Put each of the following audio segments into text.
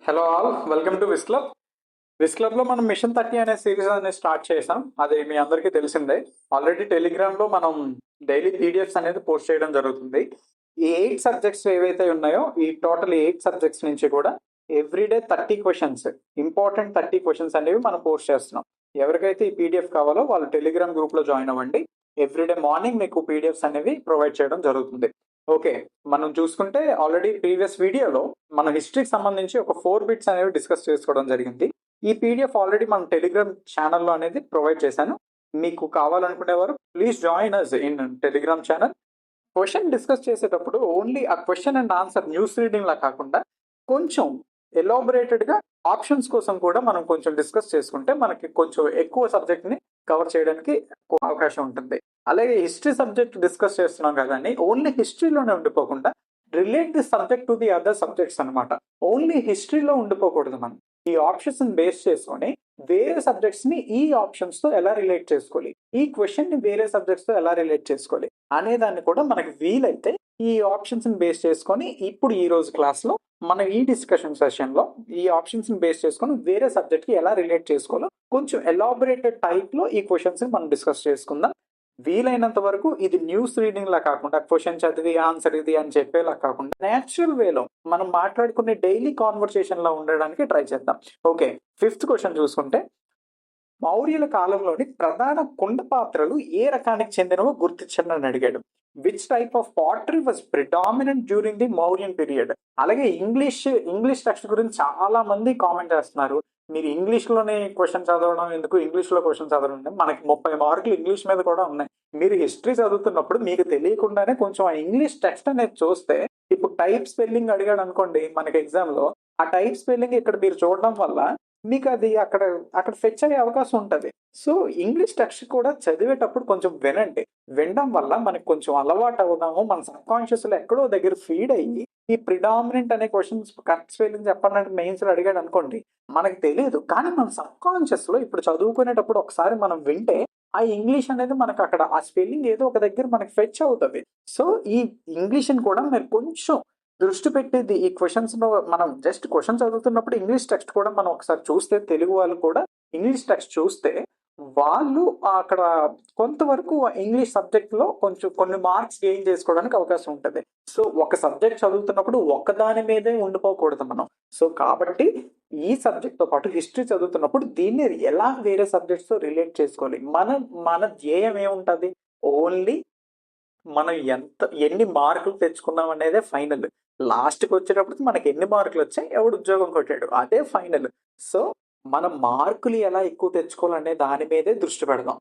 Hello all, welcome to Vis club. Vis club లో మనం machine 30 అనే సిరీస్ అనేది స్టార్ట్ చేసాం. అది మీ అందరికీ తెలిసిందే. ఆల్రెడీ టెలిగ్రామ్ లో మనం డైలీ పీడిఎఫ్స్ అనేది పోస్ట్ చేయడం జరుగుతుంది. ఈ 8 సబ్జెక్ట్స్ ఏవైతే ఉన్నాయో, ఈ టోటల్ 8 సబ్జెక్ట్స్ నుంచి కూడా ఎవ్రీడే 30 క్వశ్చన్స్, ఇంపార్టెంట్ 30 క్వశ్చన్స్ అనేవి మనం పోస్ట్ చేస్తున్నాం. ఎవరికైతే ఈ పీడిఎఫ్ కావాలో వాళ్ళు టెలిగ్రామ్ గ్రూప్ లో జాయిన్ అవ్వండి. ఎవ్రీడే మార్నింగ్ మీకు పీడిఎఫ్స్ అనేవి ప్రొవైడ్ చేయడం జరుగుతుంది. ఓకే, మనం చూసుకుంటే ఆల్రెడీ ప్రీవియస్ వీడియోలో మన హిస్టరీకి సంబంధించి ఒక 4 బిట్స్ అనేవి డిస్కస్ చేసుకోవడం జరిగింది. ఈ పీడిఎఫ్ ఆల్రెడీ మన టెలిగ్రామ్ ఛానల్లో అనేది ప్రొవైడ్ చేశాను. మీకు కావాలనుకునేవారు please join us in Telegram channel. Question discuss చేసేటప్పుడు ఓన్లీ ఆ question and answer news reading లా కాకుండా కొంచెం ఎలాబొరేటెడ్ గా ఆప్షన్స్ కోసం కూడా మనం కొంచెం డిస్కస్ చేసుకుంటే మనకి కొంచెం ఎక్కువ సబ్జెక్ట్ ని కవర్ చేయడానికి అవకాశం ఉంటుంది. అలాగే హిస్టరీ సబ్జెక్ట్ డిస్కస్ చేస్తున్నాం కదండి, ఓన్లీ హిస్టరీలోనే ఉండిపోకుండా relate the subject to the other subjects అనమాట. ఓన్లీ హిస్టరీలో ఉండిపోకూడదు. మనం ఈ ఆప్షన్స్ బేస్ చేసుకొని వేరే సబ్జెక్ట్స్ ని ఈ ఆప్షన్స్ తో ఎలా రిలేట్ చేసుకోవాలి, ఈ క్వశ్చన్ ని వేరే సబ్జెక్ట్స్ తో ఎలా రిలేట్ చేసుకోవాలి అనే దాన్ని కూడా మనకి వీలైతే ఈ ఆప్షన్స్ ని బేస్ చేసుకొని ఇప్పుడు ఈ రోజు క్లాస్ లో మనం ఈ డిస్కషన్ సెషన్ లో ఈ ఆప్షన్స్ ని బేస్ చేసుకొని వేరే సబ్జెక్ట్ కి ఎలా రిలేట్ చేసుకోవాలో కొంచెం ఎలాబొరేటెడ్ టైప్ లో ఈ క్వశ్చన్స్ ని మనం డిస్కస్ చేసుకుందాం. వీలైనంత వరకు ఇది న్యూస్ రీడింగ్ లా కాకుండా క్వశ్చన్ చదివి ఆన్సర్ ఇది అని చెప్పేలా కాకుండా నేచురల్ వేలో మనం మాట్లాడుకునే డైలీ కాన్వర్సేషన్ లో ఉండడానికి ట్రై చేద్దాం. ఓకే, 5th క్వశ్చన్ చూసుకుంటే, మౌర్యుల కాలంలోని ప్రధాన కుండ పాత్రలు ఏ రకానికి చెందినవో గుర్తించండి అని అడిగాడు. Which type of pottery was predominant during the Mauryan period. అలాగే ఇంగ్లీష్ టెక్స్ట్ గురించి చాలా మంది కామెంట్ చేస్తున్నారు. మీరు ఇంగ్లీష్ లోనే క్వశ్చన్ చదవడం ఎందుకు, ఇంగ్లీష్ లో క్వశ్చన్ చదవడం, మనకి 30 మార్కులు ఇంగ్లీష్ మీద కూడా ఉన్నాయి. మీరు హిస్టరీ చదువుతున్నప్పుడు మీకు తెలియకుండానే కొంచెం ఆ ఇంగ్లీష్ టెక్స్ట్ అనేది చూస్తే, ఇప్పుడు టైప్ స్పెల్లింగ్ అడిగాడు అనుకోండి మనకి ఎగ్జామ్ లో, ఆ టైప్ స్పెల్లింగ్ ఇక్కడ మీరు చూడడం వల్ల మీకు అది అక్కడ అక్కడ ఫెచ్ అయ్యే అవకాశం ఉంటుంది. సో ఇంగ్లీష్ టెక్స్ట్ కూడా చదివేటప్పుడు కొంచెం వినండి. వినడం వల్ల మనకు కొంచెం అలవాటు అవుదాము. మన సబ్ కాన్షియస్ లో ఎక్కడో దగ్గర ఫీడ్ అయ్యి ఈ ప్రిడామినెంట్ అనే క్వశ్చన్స్ కరెక్ట్ స్పెల్లింగ్ చెప్పండి అంటే మెయిన్స్ లో అడిగాడు అనుకోండి, మనకు తెలియదు. కానీ మన సబ్ కాన్షియస్ లో ఇప్పుడు చదువుకునేటప్పుడు ఒకసారి మనం వింటే ఆ ఇంగ్లీష్ అనేది మనకు అక్కడ ఆ స్పెల్లింగ్ ఏదో ఒక దగ్గర మనకి ఫెచ్ అవుతుంది. సో ఈ ఇంగ్లీష్ ని కూడా మీరు కొంచెం దృష్టి పెట్టేది ఈ క్వశ్చన్స్ లో. మనం జస్ట్ క్వశ్చన్ చదువుతున్నప్పుడు ఇంగ్లీష్ టెక్స్ట్ కూడా మనం ఒకసారి చూస్తే, తెలుగు వాళ్ళు కూడా ఇంగ్లీష్ టెక్స్ట్ చూస్తే వాళ్ళు అక్కడ కొంతవరకు ఇంగ్లీష్ సబ్జెక్ట్ లో కొంచెం కొన్ని మార్క్స్ గెయిన్ చేసుకోవడానికి అవకాశం ఉంటుంది. సో ఒక సబ్జెక్ట్ చదువుతున్నప్పుడు ఒక్కదాని మీదే ఉండిపోకూడదు మనం. సో కాబట్టి ఈ సబ్జెక్ట్ తో పాటు హిస్టరీ చదువుతున్నప్పుడు దీన్ని ఎలా వేరే సబ్జెక్ట్స్ తో రిలేట్ చేసుకోవాలి, మన ధ్యేయం ఏముంటది, ఓన్లీ మనం ఎన్ని మార్కులు తెచ్చుకున్నాం అనేదే ఫైనల్. లాస్ట్కి వచ్చేటప్పుడు మనకి ఎన్ని మార్కులు వచ్చాయి, ఎవడు ఉద్యోగం కొట్టాడు, అదే ఫైనల్. సో మన మార్కులు ఎలా ఎక్కువ తెచ్చుకోవాలనే దాని మీదే దృష్టి పెడదాం.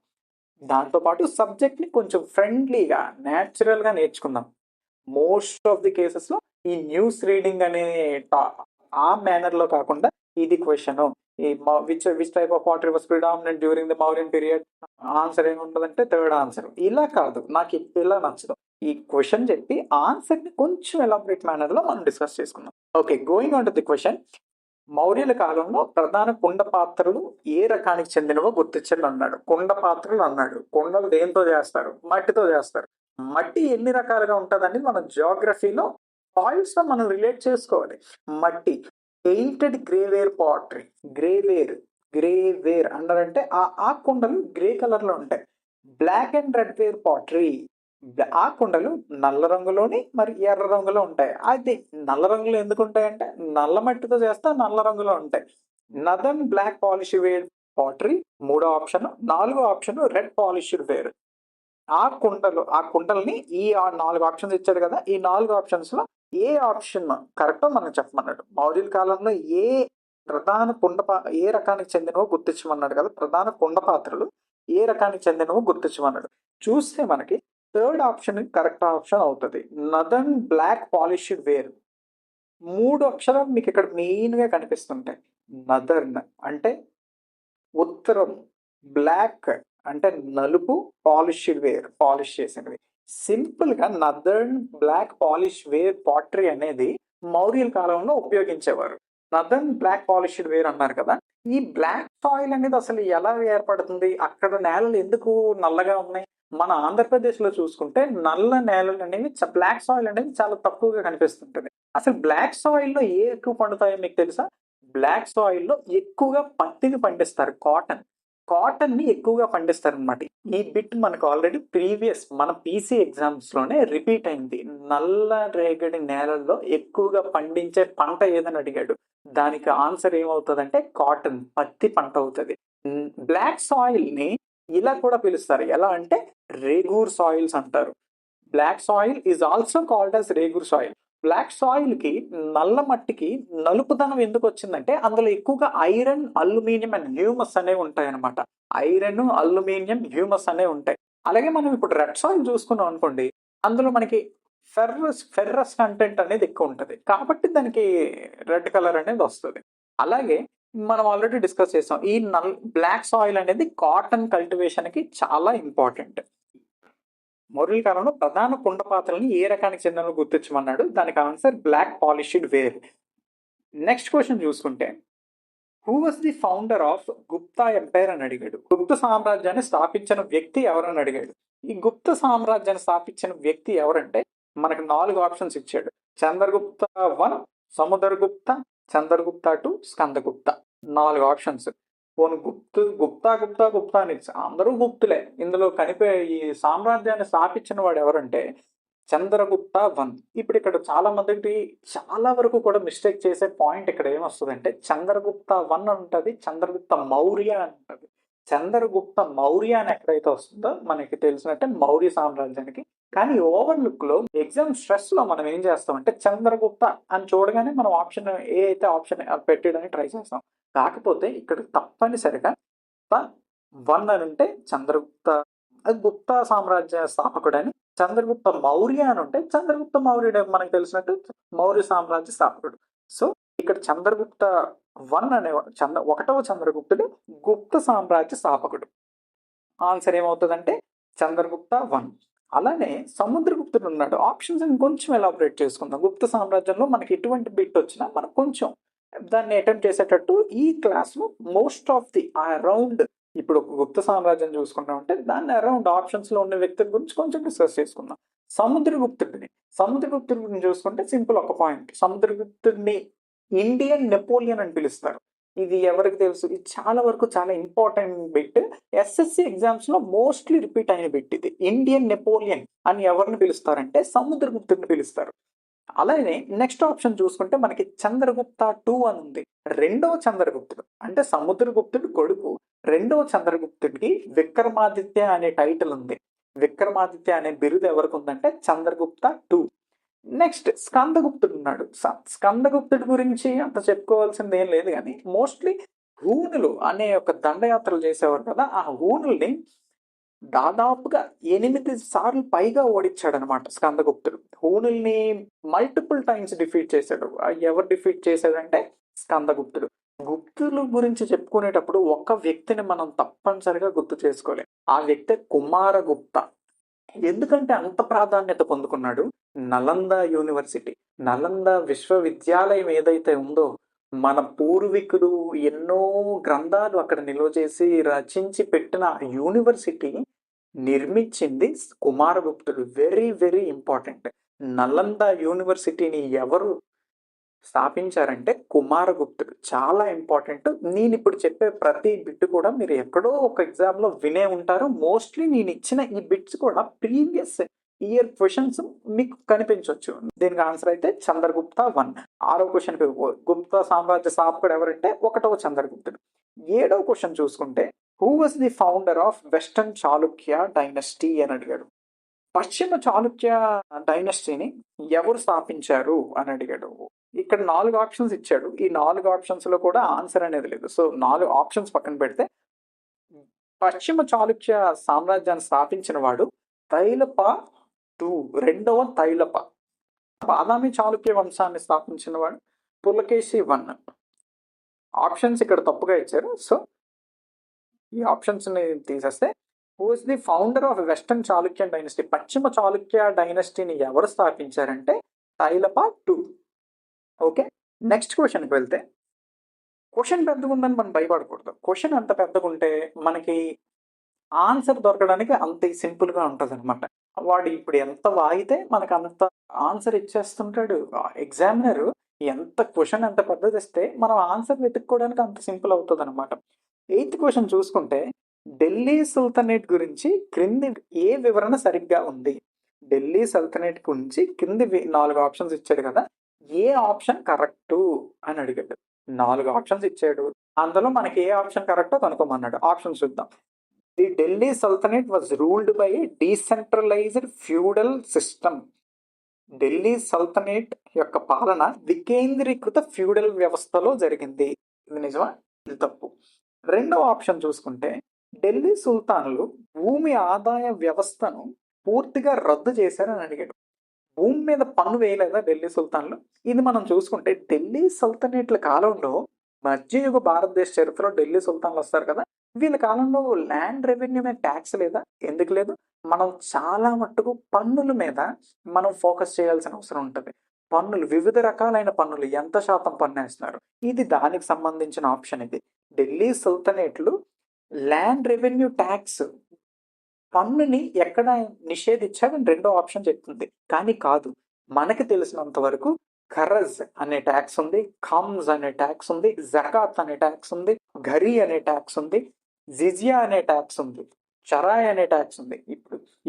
దాంతోపాటు సబ్జెక్ట్ ని కొంచెం ఫ్రెండ్లీగా న్యాచురల్ గా నేర్చుకుందాం. మోస్ట్ ఆఫ్ ది కేసెస్ లో ఈ న్యూస్ రీడింగ్ అనే ఆ మేనర్ లో కాకుండా ఇది క్వశ్చన్, ఈ which type of water was predominant during the Mauryan period, answer ఏముంటుందంటే థర్డ్ ఆన్సర్. ఇలా కాదు, నాకు ఇలా నచ్చదు. ఈ క్వశ్చన్ చెప్పి ఆన్సర్ ని కొంచెం ఎలాబరేట్ మేనర్ లో మనం డిస్కస్ చేసుకుందాం. Okay, going on to the question. మౌర్యుల కాలంలో ప్రధాన కుండ పాత్రలు ఏ రకానికి చెందినవో గుర్తించండి అన్నాడు. కుండ పాత్రలు అన్నాడు. కుండలు దేంతో చేస్తారు? మట్టితో చేస్తారు. మట్టి ఎన్ని రకాలుగా ఉంటుందని మనం జియోగ్రఫీలో పాయింట్స్ లో మనం రిలేట్ చేసుకోవాలి. మట్టి పెయింటెడ్ గ్రేవేర్ పాటరీ. గ్రేవేర్ అన్నారంటే ఆ కుండలు గ్రే కలర్ లో ఉంటాయి. Black and red ware pottery, ఆ కుండలు నల్ల రంగులోని మరి ఎర్ర రంగులో ఉంటాయి. అది నల్ల రంగులో ఎందుకు ఉంటాయంటే నల్ల మట్టితో చేస్తే నల్ల రంగులో ఉంటాయి. నదన్ బ్లాక్ పాలిష్డ్ వేర్ పాటరీ మూడో ఆప్షన్. నాలుగో ఆప్షన్ రెడ్ పాలిష్డ్ వేర్. ఆ కుండల్ని ఈ 4 ఆప్షన్స్ ఇచ్చాడు కదా, ఈ 4 ఆప్షన్స్ లో ఏ ఆప్షన్ కరెక్టో మనం చెప్పమన్నాడు. మౌర్యుల కాలంలో ఏ రకానికి చెందినవో గుర్తించమన్నాడు కదా. ప్రధాన కుండ పాత్రలు ఏ రకానికి చెందినవో గుర్తించమన్నాడు. చూస్తే మనకి థర్డ్ ఆప్షన్ కరెక్ట్ ఆప్షన్ అవుతుంది. నదన్ బ్లాక్ పాలిష్డ్ వేర్. 3 అక్షరాలు మీకు ఇక్కడ మెయిన్ గా కనిపిస్తుంటాయి. నదర్న్ అంటే ఉత్తరం, బ్లాక్ అంటే నలుపు, పాలిష్డ్ వేర్ పాలిష్ చేసినవి. సింపుల్ గా నదర్న్ బ్లాక్ పాలిష్ వేర్ పాటరీ అనేది మౌర్యుల కాలంలో ఉపయోగించేవారు. నదర్న్ బ్లాక్ పాలిష్డ్ వేర్ అన్నారు కదా. ఈ బ్లాక్ సాయిల్ అనేది అసలు ఎలా ఏర్పడుతుంది, అక్కడ నేలలు ఎందుకు నల్లగా ఉన్నాయి? మన ఆంధ్రప్రదేశ్ లో చూసుకుంటే నల్ల నేలలు అనేవి, బ్లాక్ సాయిల్ అనేది చాలా తక్కువగా కనిపిస్తుంటది. అసలు బ్లాక్ సాయిల్ లో ఏ ఎక్కువ పండుతాయో మీకు తెలుసా? బ్లాక్ సాయిల్లో ఎక్కువగా పత్తిని పండిస్తారు, కాటన్ ని ఎక్కువగా పండిస్తారు అనమాట. ఈ బిట్ మనకు ఆల్రెడీ ప్రీవియస్ మన పీసీ ఎగ్జామ్స్ లోనే రిపీట్ అయింది. నల్ల రేగడి నేలల్లో ఎక్కువగా పండించే పంట ఏదని అడిగాడు. దానికి ఆన్సర్ ఏమవుతుందంటే కాటన్, పత్తి పంట అవుతుంది. బ్లాక్ సాయిల్ ని ఇలా కూడా పిలుస్తారు, ఎలా అంటే రేగూర్ సాయిల్స్ అంటారు. Black soil is also called as regur soil. Black soil కి, నల్ల మట్టికి నలుపుదనం ఎందుకు వచ్చిందంటే అందులో ఎక్కువగా ఐరన్, అల్యూమినియం అండ్ హ్యూమస్ అనేవి ఉంటాయి అనమాట. ఐరన్, అల్యూమినియం, హ్యూమస్ అనేవి ఉంటాయి. అలాగే మనం ఇప్పుడు రెడ్ సాయిల్ చూసుకున్నాం అనుకోండి, అందులో మనకి ఫెర్రస్ కంటెంట్ అనేది ఎక్కువ ఉంటుంది, కాబట్టి దానికి రెడ్ కలర్ అనేది వస్తుంది. అలాగే మనం ఆల్రెడీ డిస్కస్ చేసాం, ఈ బ్లాక్ సాయిల్ అనేది కాటన్ కల్టివేషన్ కి చాలా ఇంపార్టెంట్. మురళీకరణలో ప్రధాన కుండ పాత్రలను ఏ రకానికి చెందినవి గుర్తించమన్నాడు. దానికి answer black polished ware. Next question చూసుకుంటే, who was the founder of Gupta empire అని అడిగాడు. గుప్త సామ్రాజ్యాన్ని స్థాపించిన వ్యక్తి ఎవరని అడిగాడు. ఈ గుప్త సామ్రాజ్యాన్ని స్థాపించిన వ్యక్తి ఎవరంటే మనకు 4 ఆప్షన్స్ ఇచ్చాడు. చంద్రగుప్త 1, సముద్రగుప్త, చంద్రగుప్త 2, స్కందగుప్త. 4 ఆప్షన్స్. పోను గుప్తా అని అందరూ గుప్తులే. ఇందులో ఈ సామ్రాజ్యాన్ని స్థాపించిన వాడు ఎవరంటే చంద్రగుప్త 1. ఇప్పుడు ఇక్కడ చాలా వరకు కూడా మిస్టేక్ చేసే పాయింట్ ఇక్కడ ఏమొస్తుందంటే చంద్రగుప్త 1 ఉంటుంది, చంద్రగుప్త మౌర్య అని ఉంటుంది. చంద్రగుప్త మౌర్య అని ఎక్కడైతే వస్తుందో మనకి తెలిసినట్టే మౌర్య సామ్రాజ్యానికి. కానీ ఓవర్లుక్ లో ఎగ్జామ్ స్ట్రెస్ లో మనం ఏం చేస్తామంటే చంద్రగుప్త అని చూడగానే మనం ఆప్షన్ ఏ అయితే ఆప్షన్ పెట్టడానికి ట్రై చేస్తాం. కాకపోతే ఇక్కడ తప్పనిసరిగా 1 అని ఉంటే చంద్రగుప్త గుప్తా సామ్రాజ్య స్థాపకుడని, చంద్రగుప్త మౌర్య అని ఉంటే చంద్రగుప్త మౌర్యుడు మనకు తెలిసినట్టు మౌర్య సామ్రాజ్య స్థాపకుడు. సో ఇక్కడ చంద్రగుప్త 1 అనే 1వ చంద్రగుప్తుడు గుప్త సామ్రాజ్య స్థాపకుడు. ఆన్సర్ ఏమవుతుందంటే చంద్రగుప్త 1. అలానే సముద్రగుప్తుడు ఉన్నాడు. ఆప్షన్స్ ఇంకొంచెం ఎలాబరేట్ చేసుకుందాం. గుప్త సామ్రాజ్యంలో మనకి ఎటువంటి బిట్ వచ్చినా మనం కొంచెం దాన్ని అటెంప్ట్ చేసేటట్టు ఈ క్లాస్ లో మోస్ట్ ఆఫ్ ది అరౌండ్, ఇప్పుడు ఒక గుప్త సామ్రాజ్యం చూసుకుంటామంటే దాన్ని అరౌండ్ ఆప్షన్స్ లో ఉన్న వ్యక్తుల గురించి కొంచెం డిస్కస్ చేసుకుందాం. సముద్రగుప్తుడిని చూసుకుంటే సింపుల్ ఒక పాయింట్, సముద్రగుప్తుడిని ఇండియన్ నెపోలియన్ అని పిలుస్తారు. ఇది ఎవరికి తెలుసు? ఇది చాలా వరకు చాలా ఇంపార్టెంట్ బిట్. ఎస్ఎస్సి ఎగ్జామ్స్ లో మోస్ట్లీ రిపీట్ అయిన బిట్ ఇది. ఇండియన్ నెపోలియన్ అని ఎవరిని పిలుస్తారంటే సముద్రగుప్తుడిని పిలుస్తారు. అలానే నెక్స్ట్ ఆప్షన్ చూసుకుంటే మనకి చంద్రగుప్త 2 అని ఉంది. 2వ చంద్రగుప్తుడు అంటే సముద్రగుప్తుడు కొడుకు 2వ చంద్రగుప్తుడికి విక్రమాదిత్య అనే టైటిల్ ఉంది. విక్రమాదిత్య అనే బిరుదు ఎవరికి ఉందంటే చంద్రగుప్త 2. నెక్స్ట్ స్కందగుప్తుడు ఉన్నాడు. స్కందగుప్తుడి గురించి అంత చెప్పుకోవాల్సింది ఏం లేదు, కానీ మోస్ట్లీ హూనులు అనే ఒక దండయాత్రలు చేసేవారు కదా, ఆ హూనుల్ని దాదాపుగా 8 సార్లు పైగా ఓడించాడు అనమాట స్కందగుప్తుడు. హూనుల్ని మల్టిపుల్ టైమ్స్ డిఫీట్ చేశాడు. ఎవరు డిఫీట్ చేశాడంటే స్కందగుప్తుడు. గుప్తుల గురించి చెప్పుకునేటప్పుడు ఒక వ్యక్తిని మనం తప్పనిసరిగా గుర్తు చేసుకోవాలి. ఆ వ్యక్తి కుమారగుప్త. ఎందుకంటే అంత ప్రాధాన్యత పొందుకున్నాడు? నలంద యూనివర్సిటీ, నలంద విశ్వవిద్యాలయం ఏదైతే ఉందో, మన పూర్వీకులు ఎన్నో గ్రంథాలు అక్కడ నిల్వ చేసి రచించి పెట్టిన యూనివర్సిటీ నిర్మించింది కుమారగుప్తుడు. Very very important. నలంద యూనివర్సిటీని ఎవరు స్థాపించారంటే కుమారగుప్తుడు. చాలా ఇంపార్టెంట్. నేను ఇప్పుడు చెప్పే ప్రతి బిట్ కూడా మీరు ఎక్కడో ఒక ఎగ్జామ్ లో వినే ఉంటారు. మోస్ట్లీ నేను ఇచ్చిన ఈ బిట్స్ కూడా ప్రీవియస్ ఇయర్ క్వశ్చన్స్ మీకు కనిపించవచ్చు. దీనికి ఆన్సర్ అయితే చంద్రగుప్త 1. 6వ క్వశ్చన్ గుప్త సామ్రాజ్య స్థాపకుడు ఎవరంటే 1వ చంద్రగుప్తుడు. 7వ క్వశ్చన్ చూసుకుంటే who was the founder of western Chalukya dynasty అని అడిగాడు. పశ్చిమ చాళుక్య డైనస్టీని ఎవరు స్థాపించారు అని అడిగాడు. ఇక్కడ 4 ఆప్షన్స్ ఇచ్చాడు. ఈ 4 ఆప్షన్స్ లో కూడా ఆన్సర్ అనేది లేదు. సో 4 ఆప్షన్స్ పక్కన పెడితే పశ్చిమ చాళుక్య సామ్రాజ్యాన్ని స్థాపించిన వాడు తైలప 2, 2వ తైలప. బాదామి చాళుక్య వంశాన్ని స్థాపించిన వాడు పులకేశి 1. ఆప్షన్స్ ఇక్కడ తప్పుగా ఇచ్చారు. సో ఈ ఆప్షన్స్ ని తీసేస్తే who is the founder of western Chalukyan dynasty, పశ్చిమ చాళుక్య డైనస్టీని ఎవరు స్థాపించారంటే తైలప 2. ఓకే, నెక్స్ట్ క్వశ్చన్కి వెళ్తే, క్వశ్చన్ పెద్దగా ఉందని మనం భయపడకూడదు. క్వశ్చన్ అంత పెద్దగా ఉంటే మనకి ఆన్సర్ దొరకడానికి అంత సింపుల్గా ఉంటుంది అనమాట. వాడు ఇప్పుడు ఎంత వాగితే మనకు అంత ఆన్సర్ ఇచ్చేస్తుంటాడు ఎగ్జామినర్. ఎంత క్వశ్చన్ ఎంత పెద్దది ఇస్తే మనం ఆన్సర్ వెతుక్కోవడానికి అంత సింపుల్ అవుతుంది అనమాట. 8th క్వశ్చన్ చూసుకుంటే, ఢిల్లీ సుల్తానేట్ గురించి క్రింది ఏ వివరణ సరిగ్గా ఉంది? ఢిల్లీ సల్తనేట్ గురించి కింది 4 ఆప్షన్స్ ఇచ్చాడు కదా, ఏ ఆప్షన్ కరెక్టు అని అడిగాడు. 4 ఆప్షన్స్ ఇచ్చాడు, అందులో మనకి ఏ ఆప్షన్ కరెక్టో కనుక్కోమన్నాడు. ఆప్షన్స్ చూద్దాం. The Delhi sultanate was ruled by decentralised feudal system. Delhi sultanate యొక్క పాలన వికేంద్రీకృత ఫ్యూడల్ వ్యవస్థలో జరిగింది. ఇది నిజమా? ఇది తప్పు. రెండవ ఆప్షన్ చూసుకుంటే, ఢిల్లీ సుల్తాన్లు భూమి ఆదాయ వ్యవస్థను పూర్తిగా రద్దు చేశారని అడిగాడు. భూమి మీద పన్ను వేయలేదా ఢిల్లీ సుల్తాన్లు? ఇది మనం చూసుకుంటే ఢిల్లీ సల్తనేట్ల కాలంలో, మధ్యయుగ భారతదేశ చరిత్రలో ఢిల్లీ సుల్తాన్లు వస్తారు కదా, వీళ్ళ కాలంలో ల్యాండ్ రెవెన్యూ మీద ట్యాక్స్ లేదా? ఎందుకు లేదు? మనం చాలా మట్టుకు పన్నుల మీద మనం ఫోకస్ చేయాల్సిన అవసరం ఉంటుంది. పన్నులు, వివిధ రకాలైన పన్నులు, ఎంత శాతం పన్ను వేస్తున్నారు, ఇది దానికి సంబంధించిన ఆప్షన్. ఇది ఢిల్లీ సుల్తనేట్లు ల్యాండ్ రెవెన్యూ ట్యాక్స్ పన్నుని ఎక్కడ నిషేధించాలని రెండో ఆప్షన్ చెప్తుంది. కానీ కాదు, మనకి తెలిసినంత వరకు ఖరజ్ అనే ట్యాక్స్ ఉంది, ఖమ్స్ అనే ట్యాక్స్ ఉంది, జకాత్ అనే ట్యాక్స్ ఉంది, ఘరీ అనే ట్యాక్స్ ఉంది, జిజియా అనే ట్యాక్స్ ఉంది, చరాయ్ అనే ట్యాక్స్ ఉంది.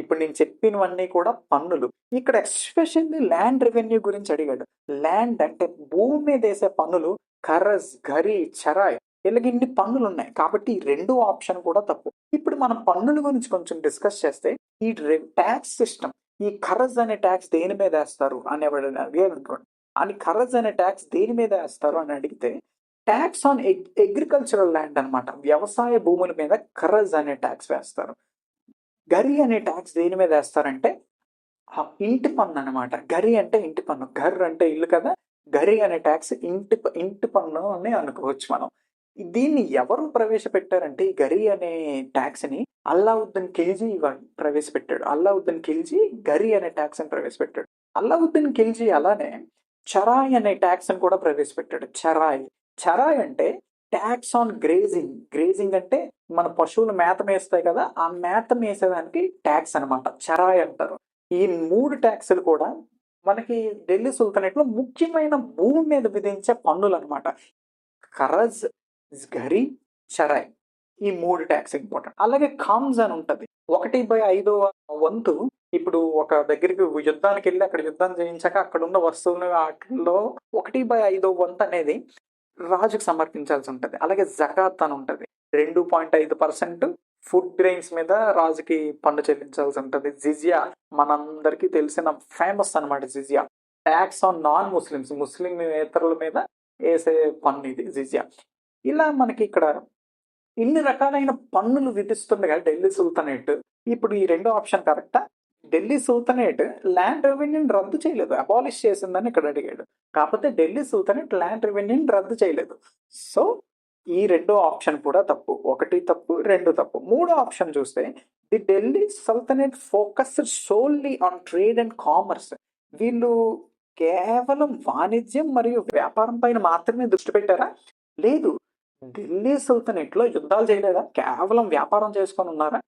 ఇప్పుడు నేను చెప్పినవన్నీ కూడా పన్నులు. ఇక్కడ ఎస్పెషల్లీ ల్యాండ్ రెవెన్యూ గురించి అడిగాడు. ల్యాండ్ అంటే భూమి మీద వేసే పన్నులు, ఖరజ్, ఘరీ, చరాయ్, ఇలాగ ఇన్ని పన్నులు ఉన్నాయి. కాబట్టి ఈ రెండో ఆప్షన్ కూడా తప్పు. ఇప్పుడు మనం పన్నుల గురించి కొంచెం డిస్కస్ చేస్తే, ఈ ట్యాక్స్ సిస్టమ్, ఈ ఖరజ్ అనే ట్యాక్స్ దేని మీద వేస్తారు అని ఎవరైనా అడిగారు అనుకోండి, అని ఖరజ్ అనే ట్యాక్స్ దేని మీద వేస్తారు అని అడిగితే, ట్యాక్స్ ఆన్ అగ్రికల్చరల్ ల్యాండ్ అనమాట, వ్యవసాయ భూముల మీద ఖరజ్ అనే ట్యాక్స్ వేస్తారు. గరి అనే ట్యాక్స్ దేని మీద వేస్తారంటే ఇంటి పన్ను అనమాట. గరి అంటే ఇంటి పన్ను, ఘర్ అంటే ఇల్లు కదా, గరి అనే ట్యాక్స్ ఇంటి పన్ను అని అనుకోవచ్చు మనం. దీన్ని ఎవరు ప్రవేశపెట్టారంటే, ఈ గరి అనే ట్యాక్స్ ని అల్లావుద్దీన్ ఖిల్జీ ప్రవేశపెట్టాడు. అల్లావుద్దీన్ ఖిల్జీ గరి అనే ట్యాక్స్ ని ప్రవేశపెట్టాడు. అల్లావుద్దీన్ ఖిల్జీ అలానే చరాయ్ అనే ట్యాక్స్ ని కూడా ప్రవేశపెట్టాడు. చరాయ్ అంటే ట్యాక్స్ ఆన్ గ్రేజింగ్. గ్రేజింగ్ అంటే మన పశువులు మేత మేస్తాయి కదా, ఆ మేత మేసేదానికి ట్యాక్స్ అనమాట, చరాయ్ అంటారు. ఈ 3 ట్యాక్సులు కూడా మనకి ఢిల్లీ సుల్తానేట్లో ముఖ్యమైన భూమి మీద విధించే పన్నులు అనమాట. ఖరజ్, ఘరీ, చరాయ్, ఈ 3 ట్యాక్స్ ఇంపార్టెంట్. అలాగే ఖమ్స్ అని ఉంటది. 1/5 వంతు. ఇప్పుడు ఒక దగ్గరికి యుద్ధానికి వెళ్ళి అక్కడ యుద్ధం చేయించాక అక్కడ ఉన్న వస్తువులు వాటిల్లో 1/5 వంతు అనేది రాజుకు సమర్పించాల్సి ఉంటది. అలాగే జకాత్ అని ఉంటది. 2.5% ఫుడ్ గ్రెయిన్స్ మీద రాజుకి పన్ను చెల్లించాల్సి ఉంటది. జిజియా మనందరికీ తెలిసిన ఫేమస్ అనమాట. జిజియా ట్యాక్స్ ఆన్ నాన్ ముస్లిమ్స్, ముస్లింయేతరుల మీద వేసే పన్ను ఇది జిజియా. ఇలా మనకి ఇక్కడ ఇన్ని రకాలైన పన్నులు విధిస్తుండగా ఢిల్లీ సుల్తానేట్, ఇప్పుడు ఈ రెండో ఆప్షన్ కరెక్టా? ఢిల్లీ సుల్తానేట్ ల్యాండ్ రెవెన్యూని రద్దు చేయలేదు, అబాలిష్ చేసిందని ఇక్కడ అడిగాడు. కాకపోతే ఢిల్లీ సుల్తానేట్ ల్యాండ్ రెవెన్యూని రద్దు చేయలేదు. సో ఈ రెండో ఆప్షన్ కూడా తప్పు. 1 తప్పు, 2 తప్పు. మూడో ఆప్షన్ చూస్తే, the Delhi sultanate focused solely on trade and commerce. వీళ్ళు కేవలం వాణిజ్యం మరియు వ్యాపారం పైన మాత్రమే దృష్టి పెట్టారా? లేదు. ఢిల్లీ సుల్తానేట్ లో యుద్ధాలు చేయలేదా? కేవలం వ్యాపారం చేసుకొని ఉన్నారా?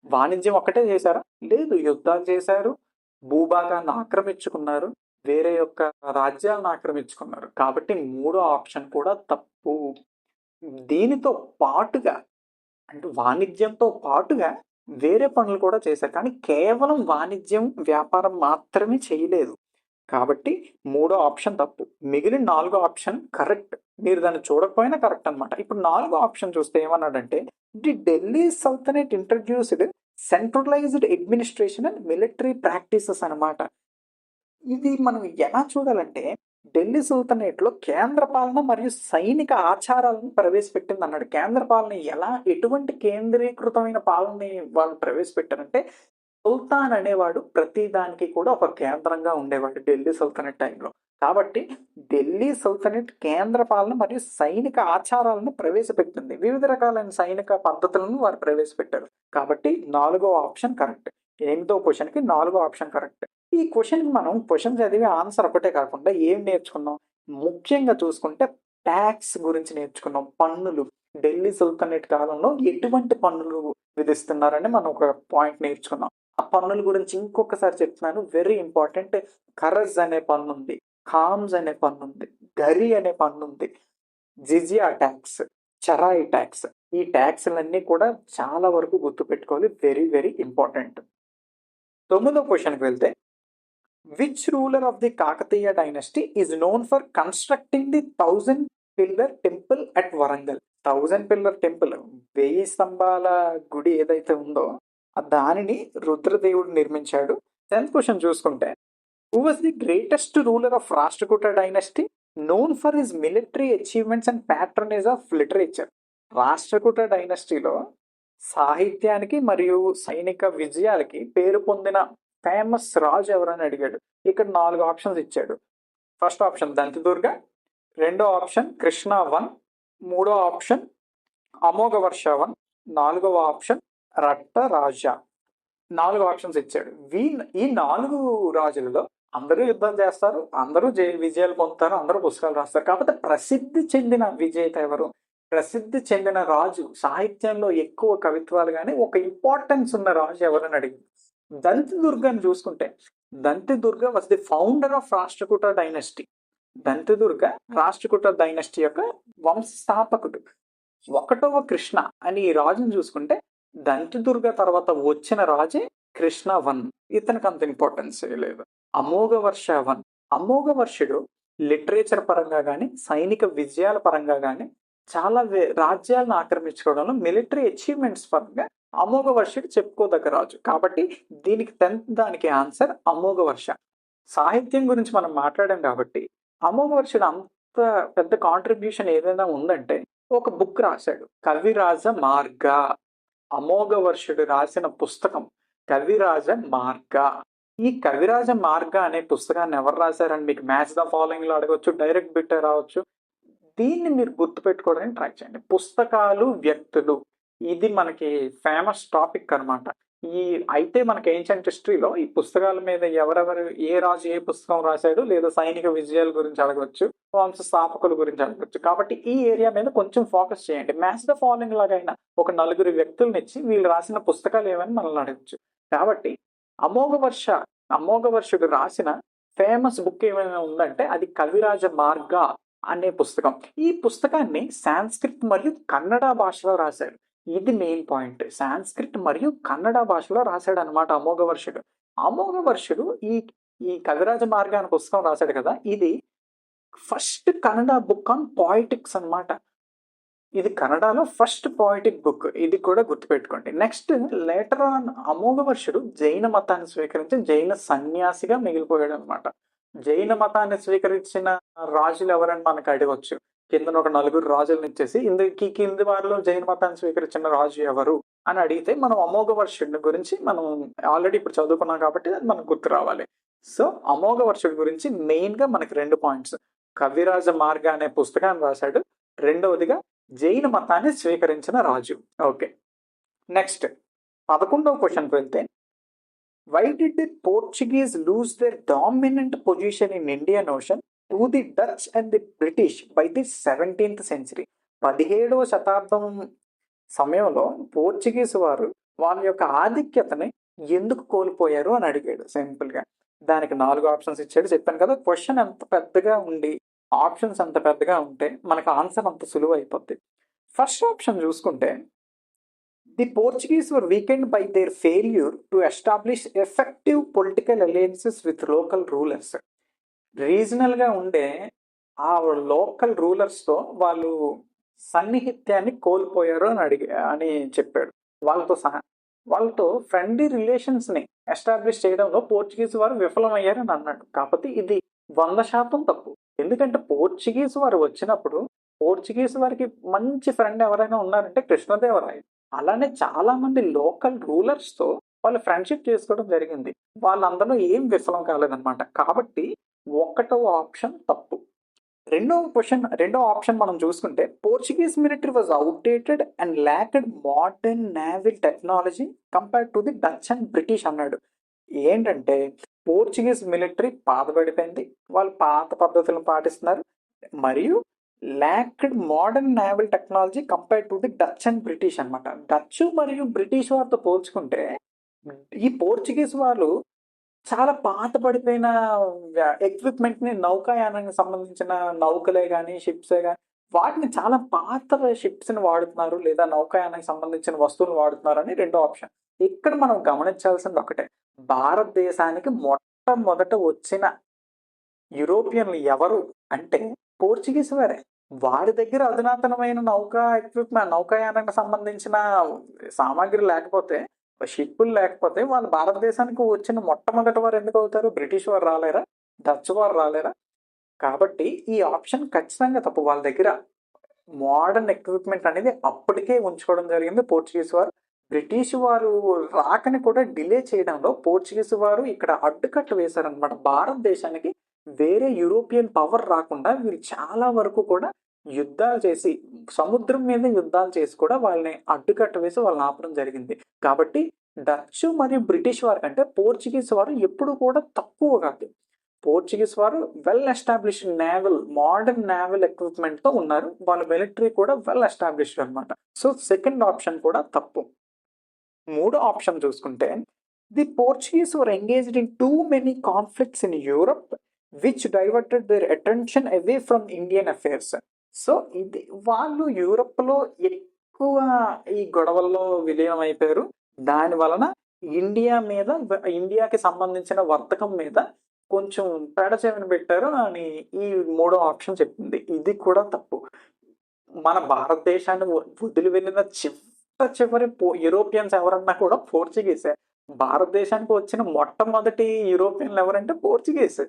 వాణిజ్యం ఒక్కటే చేశారా? లేదు, యుద్ధాలు చేశారు, భూభాగాన్ని ఆక్రమించుకున్నారు, వేరే యొక్క రాజ్యాలను ఆక్రమించుకున్నారు. కాబట్టి మూడో ఆప్షన్ కూడా తప్పు. దీనితో పాటుగా, అంటే వాణిజ్యంతో పాటుగా వేరే పనులు కూడా చేశారు, కానీ కేవలం వాణిజ్యం వ్యాపారం మాత్రమే చేయలేదు. కాబట్టి మూడో ఆప్షన్ తప్పు. మిగిలిన 4 ఆప్షన్ కరెక్ట్. మీరు దాన్ని చూడకపోయినా కరెక్ట్ అనమాట. ఇప్పుడు 4 ఆప్షన్ చూస్తే ఏమన్నాడంటే, the Delhi sultanate introduced centralised administration and military practices అనమాట. ఇది మనం ఎలా చూడాలంటే, ఢిల్లీ సుల్తానేట్లో కేంద్ర పాలన మరియు సైనిక ఆచారాలను ప్రవేశపెట్టింది అన్నాడు. కేంద్ర పాలన ఎటువంటి కేంద్రీకృతమైన పాలనని వాళ్ళు ప్రవేశపెట్టారంటే, సుల్తాన్ అనేవాడు ప్రతి దానికి కూడా ఒక కేంద్రంగా ఉండేవాడు ఢిల్లీ సుల్తానేట్ టైంలో. కాబట్టి ఢిల్లీ సుల్తానేట్ కేంద్ర పాలన మరియు సైనిక ఆచారాలను ప్రవేశపెట్టింది. వివిధ రకాలైన సైనిక పద్ధతులను వారు ప్రవేశపెట్టారు. కాబట్టి 4వ ఆప్షన్ కరెక్ట్. 8వ క్వశ్చన్కి 4వ ఆప్షన్ కరెక్ట్. ఈ క్వశ్చన్కి మనం క్వశ్చన్ చదివి ఆన్సర్ ఒకటే కాకుండా ఏం నేర్చుకున్నాం? ముఖ్యంగా చూసుకుంటే ట్యాక్స్ గురించి నేర్చుకున్నాం. పన్నులు, ఢిల్లీ సుల్తానేట్ కాలంలో ఎటువంటి పన్నులు విధిస్తున్నారని మనం ఒక పాయింట్ నేర్చుకున్నాం. ఆ పన్నుల గురించి ఇంకొకసారి చెప్తున్నాను, వెరీ ఇంపార్టెంట్. ఖరజ్ అనే పన్ను ఉంది, ఖామ్స్ అనే పన్ను ఉంది, గరి అనే పన్ను ఉంది, జిజియా ట్యాక్స్, చరాయి ట్యాక్స్. ఈ ట్యాక్స్లన్నీ కూడా చాలా వరకు గుర్తుపెట్టుకోవాలి, వెరీ వెరీ ఇంపార్టెంట్. 9వ క్వశ్చన్కి వెళ్తే, which ruler of the Kakatiya dynasty is known for constructing the 1000 pillar temple at Warangal? 1000 pillar temple, 1000 స్తంభాల గుడి ఏదైతే ఉందో దానిని రుద్రదేవుడు నిర్మించాడు. 10th క్వశ్చన్ చూసుకుంటే, who was the greatest ruler of Rashtrakuta dynasty known for his military achievements and patronage of literature? Rashtrakuta డైనస్టీలో సాహిత్యానికి మరియు సైనిక విజయాలకి పేరు పొందిన ఫేమస్ రాజు ఎవరని అడిగాడు. ఇక్కడ 4 ఆప్షన్స్ ఇచ్చాడు. ఫస్ట్ ఆప్షన్ దంతిదుర్గ, రెండో ఆప్షన్ కృష్ణ 1, మూడో ఆప్షన్ అమోఘవర్ష 1, 4వ ఆప్షన్ రట్ట రాజా. 4 ఆప్షన్స్ ఇచ్చాడు. ఈ 4 రాజులలో అందరూ యుద్ధం చేస్తారు, అందరూ విజయాలు పొందుతారు, అందరూ పుస్తకాలు రాస్తారు. కాకపోతే ప్రసిద్ధి చెందిన విజేత ఎవరు, ప్రసిద్ధి చెందిన రాజు, సాహిత్యంలో ఎక్కువ కవిత్వాలు కానీ ఒక ఇంపార్టెన్స్ ఉన్న రాజు ఎవరని అడిగింది. దంతిదుర్గని చూసుకుంటే, Dantidurga was the founder of Rashtrakuta dynasty. Dantidurga Rashtrakuta dynasty యొక్క వంశస్థాపకుడు. 1వ కృష్ణ అని ఈ రాజును చూసుకుంటే, దంతిదుర్గ తర్వాత వచ్చిన రాజే కృష్ణ 1. ఇతనికి అంత ఇంపార్టెన్స్ లేదు. అమోఘవర్ష 1, అమోఘవర్షుడు లిటరేచర్ పరంగా కానీ సైనిక విజయాల పరంగా కానీ చాలా రాజ్యాలను ఆక్రమించుకోవడంలో మిలిటరీ అచీవ్మెంట్స్ పరంగా అమోఘవర్షుడు చెప్పుకోదగ్గ రాజు. కాబట్టి దీనికి 10th దానికి ఆన్సర్ అమోఘవర్ష. సాహిత్యం గురించి మనం మాట్లాడాం కాబట్టి అమోఘవర్షుడు అంత పెద్ద కాంట్రిబ్యూషన్ ఏదైనా ఉందంటే ఒక బుక్ రాశాడు, కవిరాజ మార్గ. అమోఘవర్షుడు రాసిన పుస్తకం కవిరాజ మార్గ. ఈ కవిరాజ మార్గ అనే పుస్తకాన్ని ఎవరు రాశారని మీకు మ్యాచ్ ద ఫాలోయింగ్ లో అడగవచ్చు, డైరెక్ట్ బిట్ రావచ్చు. దీన్ని మీరు గుర్తుపెట్టుకోవడానికి ట్రై చేయండి. పుస్తకాలు, వ్యక్తులు, ఇది మనకి ఫేమస్ టాపిక్ అనమాట. అయితే మనకి ఏన్షియంట్ హిస్టరీలో ఈ పుస్తకాల మీద ఎవరెవరు ఏ రాజు ఏ పుస్తకం రాశాడు, లేదా సైనిక విజయాల గురించి అడగవచ్చు, వంశ స్థాపకుల గురించి అడగవచ్చు. కాబట్టి ఈ ఏరియా మీద కొంచెం ఫోకస్ చేయండి. మ్యాచ్ ద ఫాలోయింగ్ లాగైనా ఒక 4 వ్యక్తులను ఇచ్చి వీళ్ళు రాసిన పుస్తకాలు ఏమని మనల్ని అడగచ్చు. కాబట్టి అమోఘవర్షుడు రాసిన ఫేమస్ బుక్ ఏమైనా ఉందంటే అది కవిరాజ మార్గ అనే పుస్తకం. ఈ పుస్తకాన్ని సాంస్క్రిట్ మరియు కన్నడ భాషలో రాశాడు. ఇది మెయిన్ పాయింట్. సాంస్క్రిట్ మరియు కన్నడ భాషలో రాశాడు అనమాట అమోఘవర్షుడు. అమోఘవర్షుడు ఈ కవిరాజ మార్గ అనే పుస్తకం రాశాడు కదా, ఇది ఫస్ట్ కన్నడ బుక్ ఆన్ పాయిటిక్స్ అనమాట. ఇది కన్నడలో ఫస్ట్ పాయిటిక్ బుక్, ఇది కూడా గుర్తుపెట్టుకోండి. నెక్స్ట్ లేటర్ ఆన్ అమోఘవర్షుడు జైన మతాన్ని స్వీకరించి జైన సన్యాసిగా మిగిలిపోయాడు అనమాట. జైన మతాన్ని స్వీకరించిన రాజులు ఎవరని మనకు అడగవచ్చు. కింద ఒక 4 రాజులను ఇచ్చేసి కింది వారిలో జైన మతాన్ని స్వీకరించిన రాజు ఎవరు అని అడిగితే మనం అమోఘవర్షుడి గురించి మనం ఆల్రెడీ ఇప్పుడు చదువుకున్నాం కాబట్టి అది మనకు గుర్తు రావాలి. సో అమోఘవర్షుడి గురించి మెయిన్ గా మనకి 2 పాయింట్స్, కవిరాజ మార్గ అనే పుస్తకాన్ని రాశాడు, రెండవదిగా జైన మతాన్ని స్వీకరించిన రాజు. ఓకే, నెక్స్ట్ 11వ క్వశ్చన్కి వెళ్తే, why did the Portuguese lose their dominant position in Indian Ocean to the Dutch and the British by the 17th century? 17వ శతాబ్దం సమయంలో పోర్చుగీస్ వారు వాళ్ళ యొక్క ఆధిక్యతని ఎందుకు కోల్పోయారు అని అడిగాడు సింపుల్ గా. దానికి 4 ఆప్షన్స్ ఇచ్చాడు. చెప్పాను కదా, క్వశ్చన్ ఎంత పెద్దగా ఉండి ఆప్షన్స్ అంత పెద్దగా ఉంటే మనకు ఆన్సర్ అంత సులువు అయిపోద్ది. ఫస్ట్ ఆప్షన్ చూసుకుంటే, the Portuguese were weekend by their failure to establish effective political alliances with local rulers. Regional గా ఉండే ఆ లోకల్ రూలర్స్ తో వాళ్ళు సన్నిహిత్యాన్ని కోల్పోయారు అని చెప్పాడు. వాళ్ళతో ఫ్రెండ్లీ రిలేషన్స్ ని ఎస్టాబ్లిష్ చేయడంలో పోర్చుగీస్ వారు విఫలమయ్యారని అన్నాడు. కాకపోతే ఇది 100% తప్పు. ఎందుకంటే పోర్చుగీస్ వారు వచ్చినప్పుడు పోర్చుగీస్ వారికి మంచి ఫ్రెండ్ ఎవరైనా ఉన్నారంటే కృష్ణదేవరాయలు. అలానే చాలా మంది లోకల్ రూలర్స్ తో వాళ్ళు ఫ్రెండ్షిప్ చేసుకోవడం జరిగింది. వాళ్ళందరూ ఏం విఫలం కాలేదన్నమాట. కాబట్టి 1వ ఆప్షన్ తప్పు. రెండో ఆప్షన్ మనం చూసుకుంటే, Portuguese military was outdated and lacked modern naval technology compared to the Dutch and British అన్నాడు. ఏంటంటే పోర్చుగీస్ మిలిటరీ పాతబడిపోయింది, వాళ్ళు పాత పద్ధతులను పాటిస్తున్నారు, మరియు lacked modern naval technology compared to the Dutch and British అనమాట. డచ్ మరియు బ్రిటిష్ వారితో పోల్చుకుంటే ఈ పోర్చుగీస్ వాళ్ళు చాలా పాత పడిపోయిన ఎక్విప్మెంట్‌ని నౌకాయానానికి సంబంధించిన నౌకలే గాని, షిప్సే గాని వాటిని చాలా పాత షిప్స్‌ని వాడుతున్నారు. లేదా నౌకాయానానికి సంబంధించిన వస్తువులు వాడుతున్నారని రెండో ఆప్షన్. ఇక్కడ మనం గమనించాల్సింది ఒకటే. భారతదేశానికి మొట్టమొదట వచ్చిన యూరోపియన్లు ఎవరు అంటే పోర్చుగీస్ వారే. వారి దగ్గర అధునాతనమైన నౌకాయానానికి సంబంధించిన సామాగ్రి లేకపోతే, షిప్పులు లేకపోతే వాళ్ళు భారతదేశానికి వచ్చిన మొట్టమొదటి వారు ఎందుకు అవుతారు? బ్రిటిష్ వారు రాలేరా? డచ్ వారు రాలేరా? కాబట్టి ఈ ఆప్షన్ ఖచ్చితంగా తప్పు. వాళ్ళ దగ్గర మోడర్న్ ఎక్విప్మెంట్ అనేది అప్పటికే ఉంచుకోవడం జరిగింది పోర్చుగీస్ వారు. బ్రిటిష్ వారు రాకని కూడా డిలే చేయడంలో పోర్చుగీస్ వారు ఇక్కడ అడ్డుకట్ట వేశారనమాట. భారతదేశానికి వేరే యూరోపియన్ పవర్ రాకుండా వీళ్ళు చాలా వరకు కూడా యుద్ధాలు చేసి, సముద్రం మీద యుద్ధాలు చేసి కూడా వాళ్ళని అడ్డుకట్ట వేసి వాళ్ళని ఆపడం జరిగింది. కాబట్టి డచ్ మరియు బ్రిటిష్ వారి కంటే పోర్చుగీస్ వారు ఎప్పుడు కూడా తక్కువ కాదు. పోర్చుగీస్ వారు well established modern naval equipment తో ఉన్నారు. వాళ్ళ మిలిటరీ కూడా వెల్ ఎస్టాబ్లిష్డ్ అనమాట. సో సెకండ్ ఆప్షన్ కూడా తప్పు. మూడో ఆప్షన్ చూసుకుంటే the Portuguese were engaged in too many conflicts in Europe which diverted their attention away from Indian affairs. So ఇది వాళ్ళు యూరప్ లో ఎక్కువ ఈ గొడవల్లో విలీనం అయిపోయారు. దాని వలన ఇండియాకి సంబంధించిన వర్తకం మీద కొంచెం పెడచెవిన పెట్టారు అని ఈ మూడో ఆప్షన్ చెప్తుంది. ఇది కూడా తప్పు. మన భారతదేశాన్ని వదిలి వెళ్ళిన చివరి యూరోపియన్స్ ఎవరన్నా కూడా పోర్చుగీసే. భారతదేశానికి వచ్చిన మొట్టమొదటి యూరోపియన్లు ఎవరంటే పోర్చుగీస్.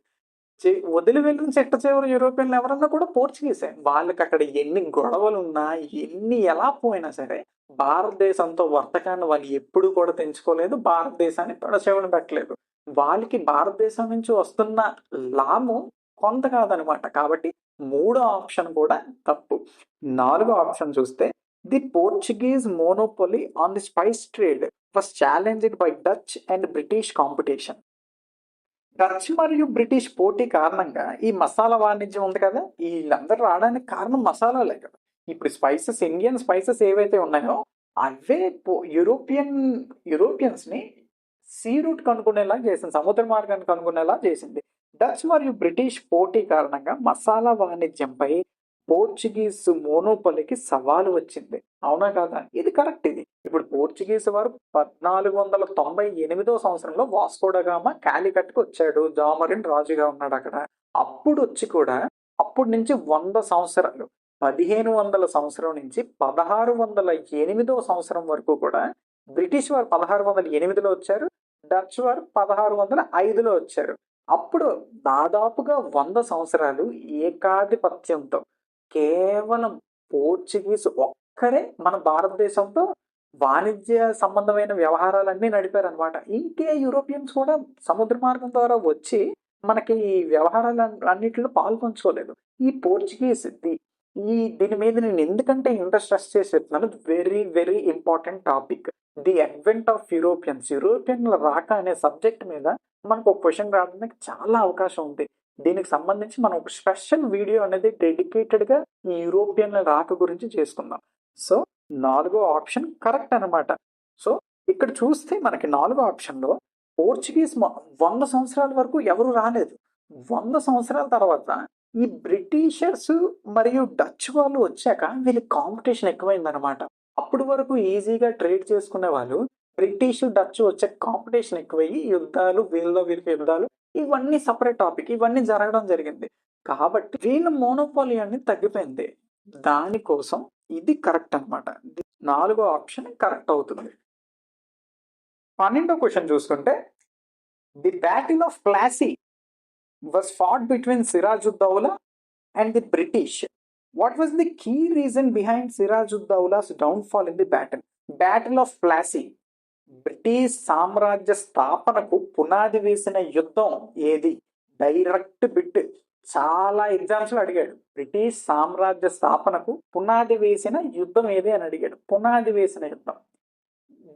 వదిలి వెళ్ళిన చివరి యూరోపియన్లు ఎవరన్నా కూడా పోర్చుగీసే. వాళ్ళకి అక్కడ ఎన్ని గొడవలు ఉన్నా, ఎలా పోయినా సరే భారతదేశంతో వర్తకాన్ని వాళ్ళు ఎప్పుడు కూడా తెంచుకోలేదు. భారతదేశాన్ని పెడచెవిన పెట్టలేదు. వాళ్ళకి భారతదేశం నుంచి వస్తున్న లాభం కొంత కాదనమాట. కాబట్టి మూడో ఆప్షన్ కూడా తప్పు. నాలుగో ఆప్షన్ చూస్తే the Portuguese monopoly on the spice trade was challenged by Dutch and British competition. Dutch మరియు బ్రిటిష్ పోటీ కారణంగా ఈ మసాలా వాణిజ్యం ఉంది కదా, వీళ్ళందరూ రావడానికి కారణం మసాలాలే కదా. ఇప్పుడు ఇండియన్ స్పైసెస్ ఏవైతే ఉన్నాయో అవే యూరోపియన్స్ ని సీ రూట్ కనుక్కునేలా చేసింది, సముద్ర మార్గాన్ని కనుక్కునేలా చేసింది. డచ్ మరియు బ్రిటిష్ పోటీ కారణంగా మసాలా వాణిజ్యంపై పోర్చుగీస్ మోనోపలికి సవాలు వచ్చింది. అవునా కాదా? ఇది కరెక్ట్. ఇది ఇప్పుడు పోర్చుగీస్ వారు 1498 సంవత్సరంలో వాస్కోడగామా కాలికట్కి వచ్చాడు. జామరిన్ రాజుగా ఉన్నాడు అక్కడ. అప్పుడు నుంచి 100 సంవత్సరాలు, 1500 సంవత్సరం నుంచి 1608 సంవత్సరం వరకు కూడా బ్రిటిష్ వారు 1608లో వచ్చారు, డచ్ వారు 1605లో వచ్చారు. అప్పుడు దాదాపుగా 100 సంవత్సరాలు ఏకాధిపత్యంతో కేవలం పోర్చుగీస్ ఒక్కరే మన భారతదేశంతో వాణిజ్య సంబంధమైన వ్యవహారాలన్నీ నడిపారు అనమాట. ఇంకే యూరోపియన్స్ కూడా సముద్ర మార్గం ద్వారా వచ్చి మనకి ఈ వ్యవహారాలు అన్నింటిలో పాల్పంచుకోలేదు. ఈ పోర్చుగీస్ దీని మీద నేను ఎందుకంటే ఇంట్రెస్ట్ చేసి చెప్తున్నాను, very very important topic. The advent of యూరోపియన్ల రాక అనే సబ్జెక్ట్ మీద మనకు ఒక క్వశ్చన్ రావడానికి చాలా అవకాశం ఉంది. దీనికి సంబంధించి మనం ఒక స్పెషల్ వీడియో అనేది డెడికేటెడ్గా ఈ యూరోపియన్ల రాక గురించి చేసుకుందాం. సో నాలుగో ఆప్షన్ కరెక్ట్ అనమాట. సో ఇక్కడ చూస్తే మనకి నాలుగో ఆప్షన్లో పోర్చుగీస్ 100 సంవత్సరాల వరకు ఎవరు రాలేదు. 100 సంవత్సరాల తర్వాత ఈ బ్రిటిషర్స్ మరియు డచ్ వాళ్ళు వచ్చాక వీళ్ళకి కాంపిటీషన్ ఎక్కువైందనమాట. అప్పటి వరకు ఈజీగా ట్రేడ్ చేసుకునే వాళ్ళు, బ్రిటిష్ డచ్ వచ్చే కాంపిటీషన్ ఎక్కువయ్యి యుద్ధాలు, వీళ్ళకి యుద్ధాలు, ఇవన్నీ సపరేట్ టాపిక్, ఇవన్నీ జరగడం జరిగింది. కాబట్టి వీళ్ళ మోనోపాలీ అనేది తగ్గిపోయింది. దానికోసం ఇది కరెక్ట్ అనమాట. నాలుగో ఆప్షన్ కరెక్ట్ అవుతుంది. 12వ క్వశ్చన్ చూసుకుంటే the battle of Plassey was fought between Siraj-ud-Dawla and the British. What was the key reason behind Siraj-ud-Dawla's downfall in the battle? Battle of Plassey. British సామ్రాజ్య స్థాపనకు పునాది వేసిన యుద్ధం ఏది? డైరెక్ట్ బిట్, చాలా ఎగ్జామ్స్లో అడిగాడు. బ్రిటిష్ సామ్రాజ్య స్థాపనకు పునాది వేసిన యుద్ధం ఏది అని అడిగాడు. పునాది వేసిన యుద్ధం,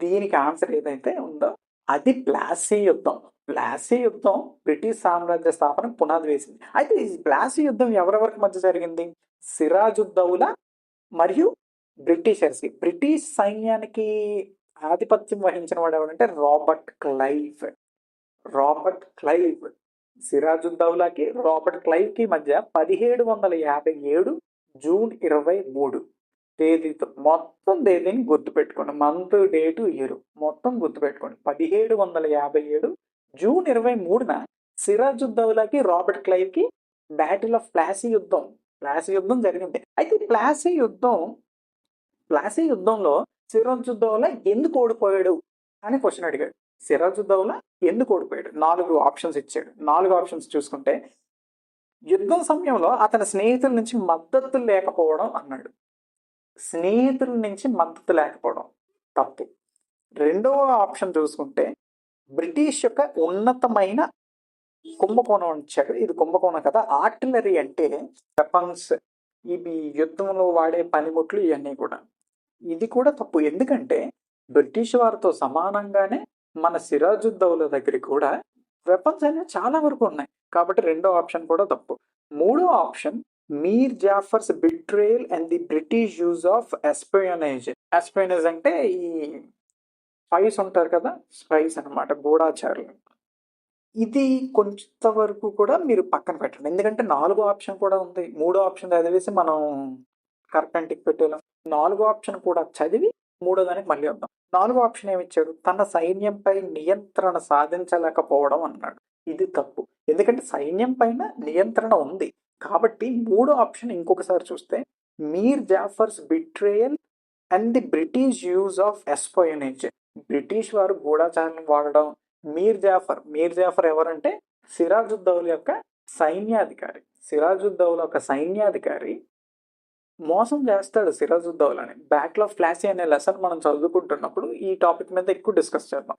దీనికి ఆన్సర్ ఏదైతే ఉందో అది ప్లాసీ యుద్ధం. ప్లాసీ యుద్ధం బ్రిటిష్ సామ్రాజ్య స్థాపనకు పునాది వేసింది. అయితే ఈ ప్లాసీ యుద్ధం ఎవరెవరికి మధ్య జరిగింది? సిరాజుద్దౌలా మరియు బ్రిటిషర్స్కి. బ్రిటిష్ సైన్యానికి ఆధిపత్యం వహించిన వాడు ఎవరంటే రాబర్ట్ క్లైవ్. Robert Clive. సిరాజుద్దౌలాకి రాబర్ట్ క్లైవ్కి మధ్య 1757 జూన్ 23 తేదీతో మొత్తం తేదీని గుర్తుపెట్టుకోండి. మంత్, డేటు, ఇయర్ మొత్తం గుర్తుపెట్టుకోండి. 1757 జూన్ 23న సిరాజుద్దౌలాకి రాబర్ట్ క్లైవ్కి బ్యాటిల్ ఆఫ్ ప్లాసీ యుద్ధం జరిగింది. అయితే ప్లాసీ యుద్ధంలో సిరాజుద్దౌలా ఎందుకు ఓడిపోయాడు అని క్వశ్చన్ అడిగాడు. సిరాజుద్దౌలా ఎందుకు ఓడిపోయాడు? 4 ఆప్షన్స్ ఇచ్చాడు. 4 ఆప్షన్స్ చూసుకుంటే, యుద్ధం సమయంలో అతని స్నేహితుల నుంచి మద్దతు లేకపోవడం అన్నాడు. స్నేహితుల నుంచి మద్దతు లేకపోవడం తప్పు. రెండవ ఆప్షన్ చూసుకుంటే, బ్రిటిష్ యొక్క ఉన్నతమైన కుంభకోణం ఇచ్చాడు. ఇది కుంభకోణం కదా. ఆర్టిలరీ అంటే వెపన్స్, ఇవి యుద్ధంలో వాడే పనిముట్లు, ఇవన్నీ కూడా. ఇది కూడా తప్పు. ఎందుకంటే బ్రిటిష్ వారితో సమానంగానే మన సిరాజుద్దౌలా దగ్గర కూడా వెపన్స్ అనేవి చాలా వరకు ఉన్నాయి. కాబట్టి రెండో ఆప్షన్ కూడా తప్పు. మూడో option, Mir Jafar's betrayal and the British use of espionage. Espionage అంటే ఈ స్పైస్ ఉంటారు కదా, స్పైస్ అనమాట, గూఢాచారులు. ఇది కొంతవరకు కూడా మీరు పక్కన పెట్టండి. ఎందుకంటే 4వ ఆప్షన్ కూడా ఉంది. 3వ ఆప్షన్ చదివేసి మనం కరెక్ట్ అని టిక్ పెట్టేలాం. 4వ ఆప్షన్ కూడా చదివి 3వ దానికి మళ్ళీ వద్దాం. 4వ ఆప్షన్ ఏమిచ్చాడు? తన సైన్యంపై నియంత్రణ సాధించలేకపోవడం అన్నాడు. ఇది తప్పు. ఎందుకంటే సైన్యం పైన నియంత్రణ ఉంది. కాబట్టి 3వ ఆప్షన్ ఇంకొకసారి చూస్తే, Mir Jafar's betrayal and the British use of espionage. British వారు గూఢాచారం వాడడం. మీర్ జాఫర్ ఎవరంటే సిరాజుద్దౌలా యొక్క సైన్యాధికారి. సిరాజుద్దౌలా యొక్క సైన్యాధికారి మోసం చేస్తాడు సిరాజుద్దౌలాని. బ్యాటిల్ ఆఫ్ ప్లాసీ అనే లెసన్ మనం చదువుకుంటున్నప్పుడు ఈ టాపిక్ మీద ఎక్కువ డిస్కస్ చేద్దాం.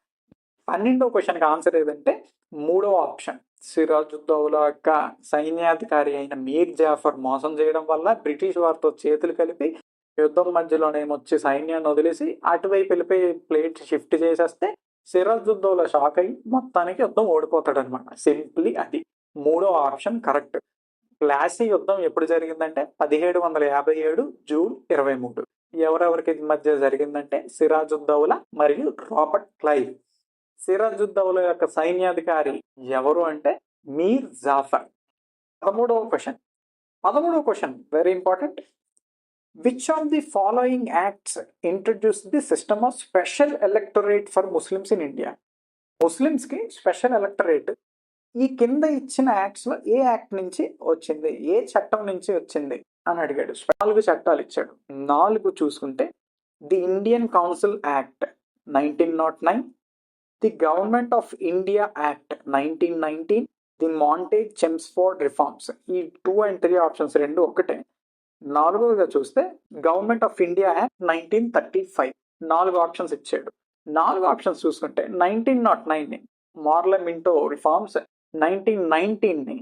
12వ క్వశ్చన్కి ఆన్సర్ ఏదంటే 3వ ఆప్షన్. సిరాజుద్దౌలా యొక్క సైన్యాధికారి అయిన మీర్ జాఫర్ మోసం చేయడం వల్ల బ్రిటిష్ వారితో చేతులు కలిపి యుద్ధం మధ్యలోనేమొచ్చి సైన్యాన్ని వదిలేసి అటువైపు వెళ్ళిపోయి ప్లేట్ షిఫ్ట్ చేసేస్తే సిరాజుద్దౌలా షాక్ అయ్యి మొత్తానికి యుద్ధం ఓడిపోతాడు అనమాట. సింప్లీ అది. 3వ ఆప్షన్ కరెక్ట్. ప్లాసీ యుద్ధం ఎప్పుడు జరిగిందంటే 1757 జూన్ 23. ఎవరెవరికి మధ్య జరిగిందంటే సిరాజుద్దౌలా మరియు రాబర్ట్ క్లైవ్. సిరాజుద్దౌలా యొక్క సైన్యాధికారి ఎవరు అంటే మీర్ జాఫర్. 13వ question very important. Which of the following acts introduce the system of special electorate for Muslims in India? ముస్లిమ్స్కి స్పెషల్ ఎలక్టరేట్ ఈ కింద ఇచ్చిన యాక్ట్స్ లో ఏ యాక్ట్ నుంచి వచ్చింది, ఏ చట్టం నుంచి వచ్చింది అని అడిగాడు. 4 చట్టాలు ఇచ్చాడు. 4 చూసుకుంటే, the Indian council act 1909, the government of India act 1919, the Montagu Chelmsford reforms. ఈ 2 and 3 ఆప్షన్స్ రెండు ఒకటే. 4వగా చూస్తే government of India act 1935. 4 options ఇచ్చాడు. 4 ఆప్షన్స్ చూసుకుంటే 1909ని మార్లమింటో రిఫార్మ్స్, 1919ని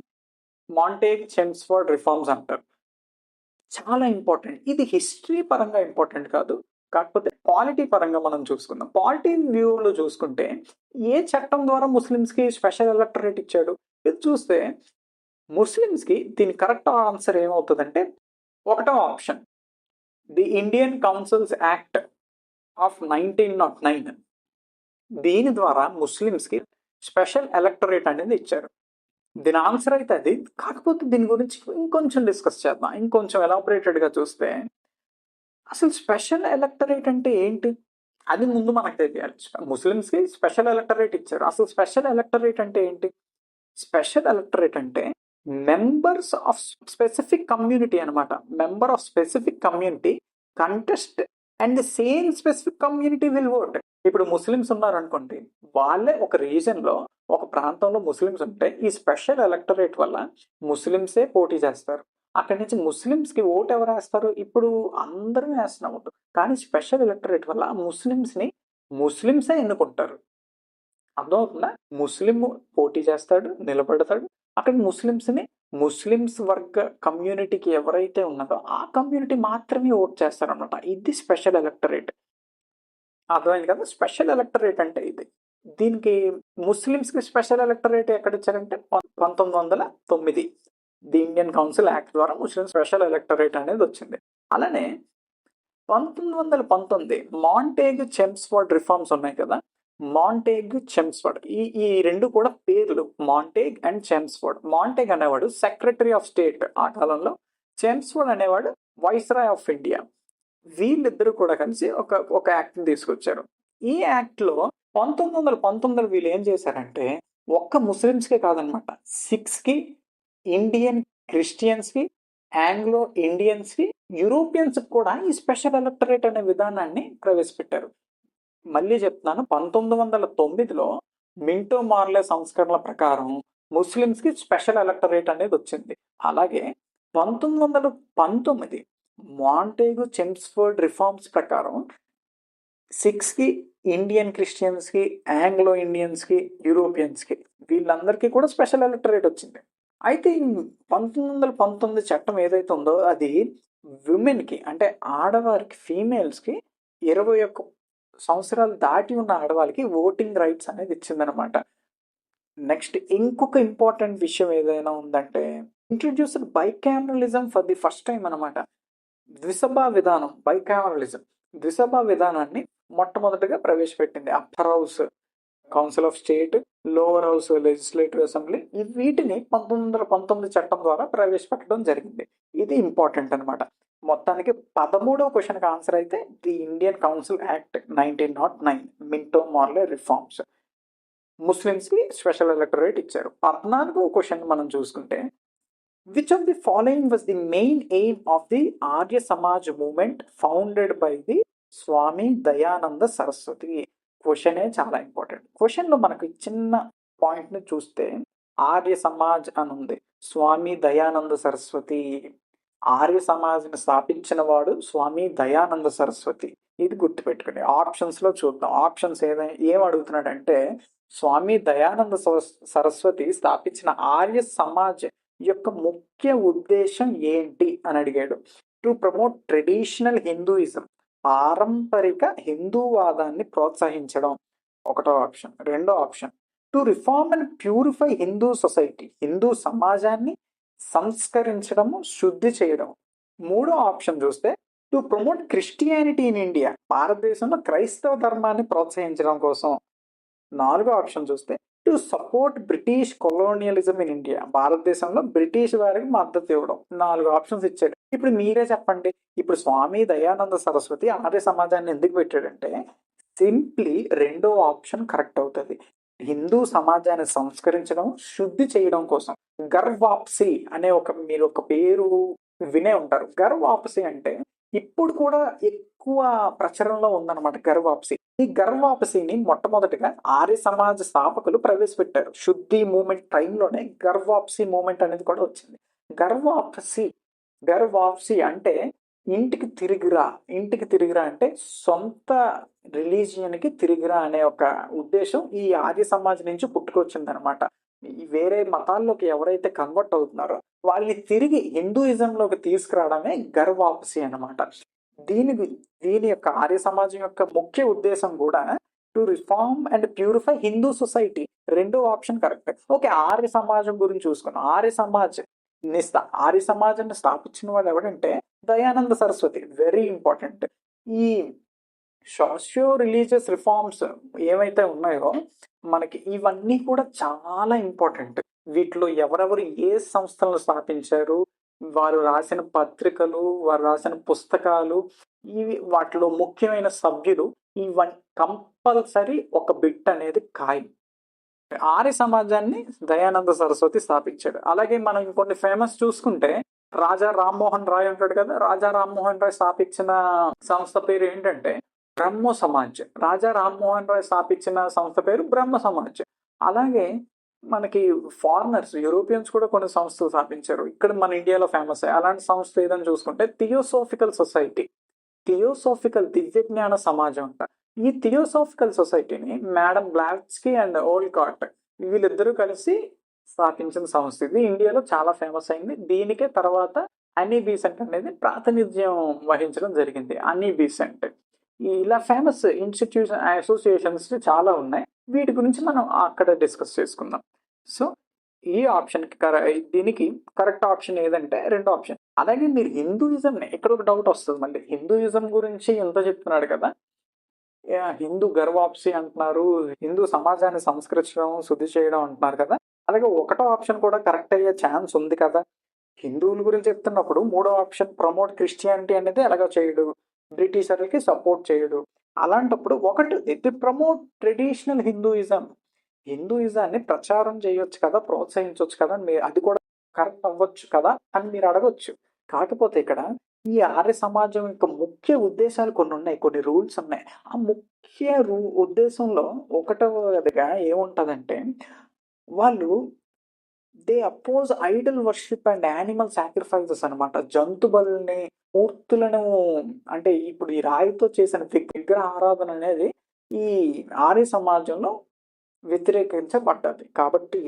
మాంటేగ్ చెమ్స్ఫోర్డ్ రిఫార్మ్స్ అంటారు. చాలా ఇంపార్టెంట్. ఇది హిస్టరీ పరంగా ఇంపార్టెంట్ కాదు, కాకపోతే పాలిటీ పరంగా మనం చూసుకుందాం. పాలిటీ వ్యూలో చూసుకుంటే ఏ చట్టం ద్వారా ముస్లిమ్స్కి స్పెషల్ ఎలక్టరేట్ ఇచ్చాడు? ఇది చూస్తే ముస్లిమ్స్కి దీని కరెక్ట్ ఆన్సర్ ఏమవుతుందంటే 1వ option, the Indian councils act of 1909. దీని ద్వారా ముస్లిమ్స్కి స్పెషల్ ఎలక్టరేట్ అనేది ఇచ్చారు. దీని ఆన్సర్ అయితే అది. కాకపోతే దీని గురించి ఇంకొంచెం డిస్కస్ చేద్దాం. ఇంకొంచెం ఎలాబరేటెడ్గా చూస్తే, అసలు స్పెషల్ ఎలక్టరేట్ అంటే ఏంటి అది ముందు మనకు తెలియాలి. ముస్లిమ్స్కి స్పెషల్ ఎలక్టరేట్ ఇచ్చారు. అసలు స్పెషల్ ఎలక్టరేట్ అంటే ఏంటి? స్పెషల్ ఎలక్టరేట్ అంటే మెంబర్స్ ఆఫ్ స్పెసిఫిక్ కమ్యూనిటీ అనమాట. Member of specific community contest and the same specific community will vote. ఇప్పుడు ముస్లిమ్స్ ఉన్నారనుకోండి, వాళ్ళే ఒక రీజన్లో, ఒక ప్రాంతంలో ముస్లిమ్స్ ఉంటే ఈ స్పెషల్ ఎలక్టరేట్ వల్ల ముస్లిమ్సే పోటీ చేస్తారు. అక్కడి నుంచి ముస్లిమ్స్కి ఓటు ఎవరు వేస్తారు? ఇప్పుడు అందరూ వేస్తున్నాం ఓటు. కానీ స్పెషల్ ఎలక్టరేట్ వల్ల ముస్లిమ్సే ఎన్నుకుంటారు. అర్థమవుతుందా? ముస్లిం పోటీ చేస్తాడు, నిలబడతాడు. అక్కడ ముస్లిమ్స్ వర్గ కమ్యూనిటీకి ఎవరైతే ఉన్నారో ఆ కమ్యూనిటీ మాత్రమే ఓట్ చేస్తారన్నమాట. ఇది స్పెషల్ ఎలక్టరేట్. అర్థమైంది కదా? స్పెషల్ ఎలక్టరేట్ అంటే ఇది. దీనికి ముస్లిమ్స్కి స్పెషల్ ఎలక్టరేట్ ఎక్కడ ఇచ్చారంటే 1909 ది ఇండియన్ కౌన్సిల్ యాక్ట్ ద్వారా ముస్లిం స్పెషల్ ఎలక్టరేట్ అనేది వచ్చింది. అలానే 1919 మాంటేగ్ చెమ్స్ఫోర్డ్ రిఫార్మ్స్ ఉన్నాయి కదా, మాంటేగ్, చెమ్స్ఫర్డ్, ఈ రెండు కూడా పేర్లు, మాంటేగ్ అండ్ చెమ్స్ఫర్డ్. మాంటేగ్ అనేవాడు సెక్రటరీ ఆఫ్ స్టేట్ ఆ కాలంలో, చెమ్స్ఫర్డ్ అనేవాడు వైస్రాయ్ ఆఫ్ ఇండియా. వీళ్ళిద్దరూ కూడా కలిసి ఒక యాక్ట్ తీసుకొచ్చారు. ఈ యాక్ట్ లో 1919 వీళ్ళు ఏం చేశారంటే, ఒక్క ముస్లిమ్స్కే కాదనమాట, సిక్స్ కి, ఇండియన్ క్రిస్టియన్స్ కి, ఆంగ్లో ఇండియన్స్ కి, యూరోపియన్స్ కూడా ఈ స్పెషల్ ఎలక్టరేట్ అనే విధానాన్ని ప్రవేశపెట్టారు. మళ్ళీ చెప్తున్నాను, 1909లో మింటో మార్లే సంస్కరణల ప్రకారం ముస్లిమ్స్ కి స్పెషల్ ఎలక్టరేట్ అనేది వచ్చింది. అలాగే 1919 మాంటేగు చెమ్స్ఫర్డ్ రిఫార్మ్స్ ప్రకారం సిక్స్ కి, ఇండియన్ క్రిస్టియన్స్ కి, ఆంగ్లో ఇండియన్స్ కి, యూరోపియన్స్ కి, వీళ్ళందరికీ కూడా స్పెషల్ ఎలక్టరేట్ వచ్చింది. అయితే ఈ 1919 చట్టం ఏదైతే ఉందో అది విమెన్ కి, అంటే ఆడవారికి, ఫీమేల్స్ కి 21 సంవత్సరాలు దాటి ఉన్న ఆడవాళ్ళకి ఓటింగ్ రైట్స్ అనేది ఇచ్చిందనమాట. నెక్స్ట్ ఇంకొక ఇంపార్టెంట్ విషయం ఏదైనా ఉందంటే, introduced bicameralism for the first time అనమాట. ద్విసభా విధానం, బైకామరలిజం, ద్విసభా విధానాన్ని మొట్టమొదటిగా ప్రవేశపెట్టింది upper house council of state, lower house legislative assembly. వీటిని 1919 చట్టం ద్వారా ప్రవేశపెట్టడం జరిగింది. ఇది ఇంపార్టెంట్ అనమాట. మొత్తానికి 13వ క్వశ్చన్కి ఆన్సర్ అయితే the Indian council act 1909, Minto Morley reforms. Muslims కి స్పెషల్ ఎలక్టరేట్ ఇచ్చారు. 14వ క్వశ్చన్ మనం చూసుకుంటే, which of the following was the main aim of the Arya Samaj movement founded by the Swami Dayananda Saraswati? క్వశ్చనే చాలా ఇంపార్టెంట్. క్వశ్చన్ లో మనకు చిన్న పాయింట్ ని చూస్తే ఆర్య సమాజ్ అని ఉంది, స్వామి దయానంద సరస్వతి. ఆర్య సమాజ్ని స్థాపించిన వాడు స్వామి దయానంద సరస్వతి. ఇది గుర్తుపెట్టుకోండి. ఆప్షన్స్ లో చూద్దాం. ఆప్షన్స్ ఏం అడుగుతున్నాడంటే, స్వామి దయానంద సరస్వతి స్థాపించిన ఆర్య సమాజ్ యొక్క ముఖ్య ఉద్దేశం ఏంటి అని అడిగాడు. టు ప్రమోట్ ట్రెడిషనల్ హిందూయిజం, పారంపరిక హిందూవాదాన్ని ప్రోత్సహించడం ఒకటో ఆప్షన్. రెండో option, to reform and purify Hindu society, Hindu సమాజాన్ని సంస్కరించడము, శుద్ధి చేయడం. మూడో ఆప్షన్ చూస్తే, to promote Christianity in India, భారతదేశంలో క్రైస్తవ ధర్మాన్ని ప్రోత్సహించడం కోసం. నాలుగో ఆప్షన్ చూస్తే, to support British colonialism in India, భారతదేశంలో బ్రిటిష్ వారికి మద్దతు ఇవ్వడం. 4 ఆప్షన్స్ ఇచ్చాడు. ఇప్పుడు మీరే చెప్పండి, ఇప్పుడు స్వామి దయానంద సరస్వతి ఆర్య సమాజాన్ని ఎందుకు పెట్టాడంటే, సింప్లీ రెండో ఆప్షన్ కరెక్ట్ అవుతుంది. హిందూ సమాజాన్ని సంస్కరించడం, శుద్ధి చేయడం కోసం. గర్వాప్సి అనే మీరు ఒక పేరు వినే ఉంటారు. గర్వాప్సి అంటే ఇప్పుడు కూడా ఎక్కువ ప్రచారంలో ఉందన్నమాట గర్వాప్సి. ఈ గర్వాప్సిని మొట్టమొదటిగా ఆర్య సమాజ స్థాపకులు ప్రవేశపెట్టారు. శుద్ధి మూమెంట్ టైంలోనే గర్వాప్సి మూమెంట్ అనేది కూడా వచ్చింది. గర్వాప్సి అంటే ఇంటికి తిరిగిరా. ఇంటికి తిరిగిరా అంటే సొంత రిలీజియన్కి తిరిగిరా అనే ఒక ఉద్దేశం ఈ ఆర్య సమాజ్ నుంచి పుట్టుకొచ్చింది అనమాట. వేరే మతాల్లోకి ఎవరైతే కన్వర్ట్ అవుతున్నారో వాళ్ళని తిరిగి హిందూయిజంలోకి తీసుకురావడమే గర్వాపసి అనమాట. దీని యొక్క ఆర్య సమాజం యొక్క ముఖ్య ఉద్దేశం కూడా to reform and purify Hindu society. రెండో ఆప్షన్ కరెక్ట్. ఓకే, ఆర్య సమాజం గురించి చూసుకున్నాం. ఆర్య సమాజాన్ని స్థాపించిన వాడు ఎవడంటే దయానంద సరస్వతి. Very important. ఈ సోషియో రిలీజియస్ రిఫార్మ్స్ ఏవైతే ఉన్నాయో మనకి ఇవన్నీ కూడా చాలా ఇంపార్టెంట్. వీటిలో ఎవరెవరు ఏ సంస్థలను స్థాపించారు, వారు రాసిన పత్రికలు, వారు రాసిన పుస్తకాలు, వాటిలో ముఖ్యమైన సభ్యులు, ఇవన్నీ కంపల్సరీ ఒక బిట్ అనేది ఖాయం. ఆర్య సమాజాన్ని దయానంద సరస్వతి స్థాపించాడు. అలాగే మనం ఇంకొన్ని ఫేమస్ చూసుకుంటే, రాజా రామ్మోహన్ రాయ్ ఉంటాడు కదా. రాజా రామ్మోహన్ రాయ్ స్థాపించిన సంస్థ పేరు ఏంటంటే బ్రహ్మ సమాజ్. రాజా రామ్మోహన్ రాయ్ స్థాపించిన సంస్థ పేరు బ్రహ్మ సమాజ్. అలాగే మనకి ఫారినర్స్, యూరోపియన్స్ కూడా కొన్ని సంస్థలు స్థాపించారు. ఇక్కడ మన ఇండియాలో ఫేమస్ అలాంటి సంస్థ ఏదని చూసుకుంటే థియోసాఫికల్ సొసైటీ. దివ్య జ్ఞాన సమాజం అంట. ఈ థియోసాఫికల్ సొసైటీని మేడం బ్లాట్స్కీ అండ్ ఓల్కాట్ వీళ్ళిద్దరూ కలిసి స్థాపించిన సంస్థ. ఇది ఇండియాలో చాలా ఫేమస్ అయింది. దీనికే తర్వాత అనీ బీసెంట్ అనేది ప్రాతినిధ్యం వహించడం జరిగింది. అనీ బీసెంట్. ఇలా ఫేమస్ అసోసియేషన్స్ చాలా ఉన్నాయి. వీటి గురించి మనం అక్కడ డిస్కస్ చేసుకుందాం. సో ఈ ఆప్షన్కి దీనికి కరెక్ట్ ఆప్షన్ ఏదంటే రెండో ఆప్షన్. అలాగే మీరు హిందూయిజంని, ఇక్కడ ఒక డౌట్ వస్తుంది మళ్ళీ, హిందూయిజం గురించి ఎంత చెప్తున్నాడు కదా, హిందూ గర్వాప్సి అంటున్నారు, హిందూ సమాజాన్ని సంస్కరించడం, శుద్ధి చేయడం అంటున్నారు కదా. అలాగే ఒకటో ఆప్షన్ కూడా కరెక్ట్ అయ్యే ఛాన్స్ ఉంది కదా. హిందువుల గురించి చెప్తున్నప్పుడు మూడో ఆప్షన్ ప్రమోట్ క్రిస్టియానిటీ అనేది ఎలాగో చేయడు, బ్రిటిషర్లకి సపోర్ట్ చేయడు. అలాంటప్పుడు ఒకటి ఇది ప్రమోట్ ట్రెడిషనల్ హిందూయిజం, హిందూయిజాన్ని ప్రచారం చేయొచ్చు కదా, ప్రోత్సహించవచ్చు కదా, మీరు అది కూడా కరెక్ట్ అవ్వచ్చు కదా అని మీరు అడగొచ్చు. కాకపోతే ఇక్కడ ఈ ఆర్య సమాజం యొక్క ముఖ్య ఉద్దేశాలు కొన్ని ఉన్నాయి, కొన్ని రూల్స్ ఉన్నాయి. ఆ ముఖ్య ఉద్దేశంలో ఒకటవదిగా ఏముంటదంటే, వాళ్ళు they oppose Idol worship and animal sacrifices అనమాట. జంతు బలుల్ని, మూర్తులను, అంటే ఇప్పుడు ఈ రాయితో చేసిన విగ్రహ ఆరాధన అనేది ఈ ఆర్య సమాజంలో వ్యతిరేకించబడ్డది. కాబట్టి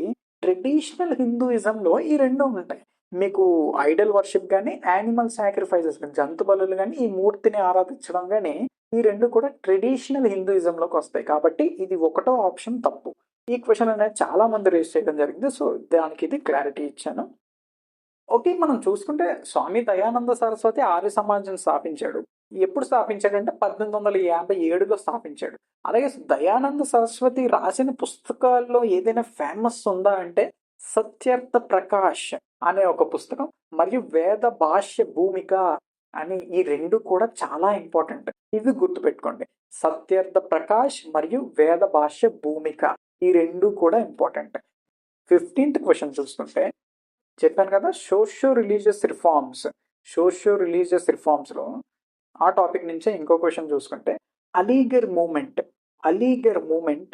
ట్రెడిషనల్ హిందూయిజంలో ఈ రెండు ఉంటాయి. మీకు ఐడల్ వర్షిప్ కానీ, యానిమల్ సాక్రిఫైసెస్ కానీ, జంతు బలులు కానీ, ఈ మూర్తిని ఆరాధించడం కానీ, ఈ రెండు కూడా ట్రెడిషనల్ హిందూయిజంలోకి వస్తాయి. కాబట్టి ఇది ఒకటో ఆప్షన్ తప్పు. ఈ క్వశ్చన్ అనేది చాలా మంది రేస్ చేయడం జరిగింది. సో దానికి ఇది క్లారిటీ ఇచ్చాను. ఓకే, మనం చూసుకుంటే స్వామి దయానంద సరస్వతి ఆర్య సమాజం స్థాపించాడు. ఎప్పుడు స్థాపించాడంటే 1857లో స్థాపించాడు. అలాగే దయానంద సరస్వతి రాసిన పుస్తకాల్లో ఏదైనా ఫేమస్ ఉందా అంటే సత్యార్థ ప్రకాష్ అనే ఒక పుస్తకం, మరియు వేద భాష్య భూమిక అని, ఈ రెండు కూడా చాలా ఇంపార్టెంట్. ఇవి గుర్తుపెట్టుకోండి. సత్యార్థ ప్రకాష్ మరియు వేద భాష్య భూమిక, ఈ రెండు కూడా ఇంపార్టెంట్. 15th క్వశ్చన్ చూసుకుంటే చెప్పాను కదా, సోషియో రిలీజియస్ రిఫార్మ్స్ లో ఆ టాపిక్ నుంచే ఇంకో క్వశ్చన్ చూసుకుంటే, Aligarh movement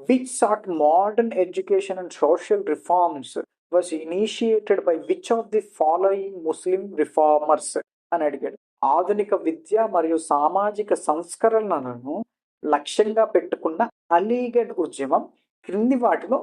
which sought modern education and social reforms was initiated by which of the following Muslim reformers అని అడిగాడు. ఆధునిక విద్య మరియు సామాజిక సంస్కరణలను లక్ష్యంగా పెట్టుకున్న అలీగఢ్ ఉద్యమం క్రింది వాటిలో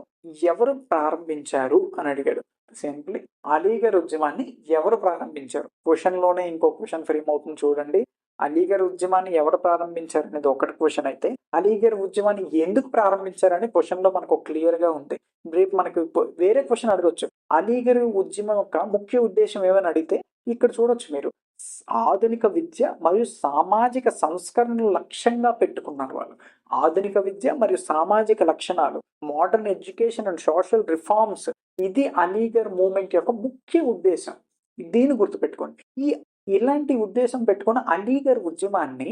ఎవరు ప్రారంభించారు అని అడిగాడు. సింప్లీ అలీగఢ్ ఉద్యమాన్ని ఎవరు ప్రారంభించారు. క్వశ్చన్లోనే ఇంకో క్వశ్చన్ ఫ్రేమ్ అవుతుంది చూడండి. అలీగఢ్ ఉద్యమాన్ని ఎవరు ప్రారంభించారు అనేది ఒకటి క్వశ్చన్ అయితే, అలీగఢ్ ఉద్యమాన్ని ఎందుకు ప్రారంభించారని క్వశ్చన్లో మనకు క్లియర్గా ఉంది. రేపు మనకు వేరే క్వశ్చన్ అడగొచ్చు, అలీగఢ్ ఉద్యమం యొక్క ముఖ్య ఉద్దేశం ఏమని అడిగితే ఇక్కడ చూడొచ్చు మీరు, ఆధునిక విద్య మరియు సామాజిక సంస్కరణలు లక్ష్యంగా పెట్టుకున్నారు వాళ్ళు. ఆధునిక విద్య మరియు సామాజిక లక్షణాలు, modern education and social reforms, ఇది అలీగఢ్ మూవ్మెంట్ యొక్క ముఖ్య ఉద్దేశం. దీన్ని గుర్తుపెట్టుకోండి. ఇలాంటి ఉద్దేశం పెట్టుకున్న అలీగఢ్ ఉద్యమాన్ని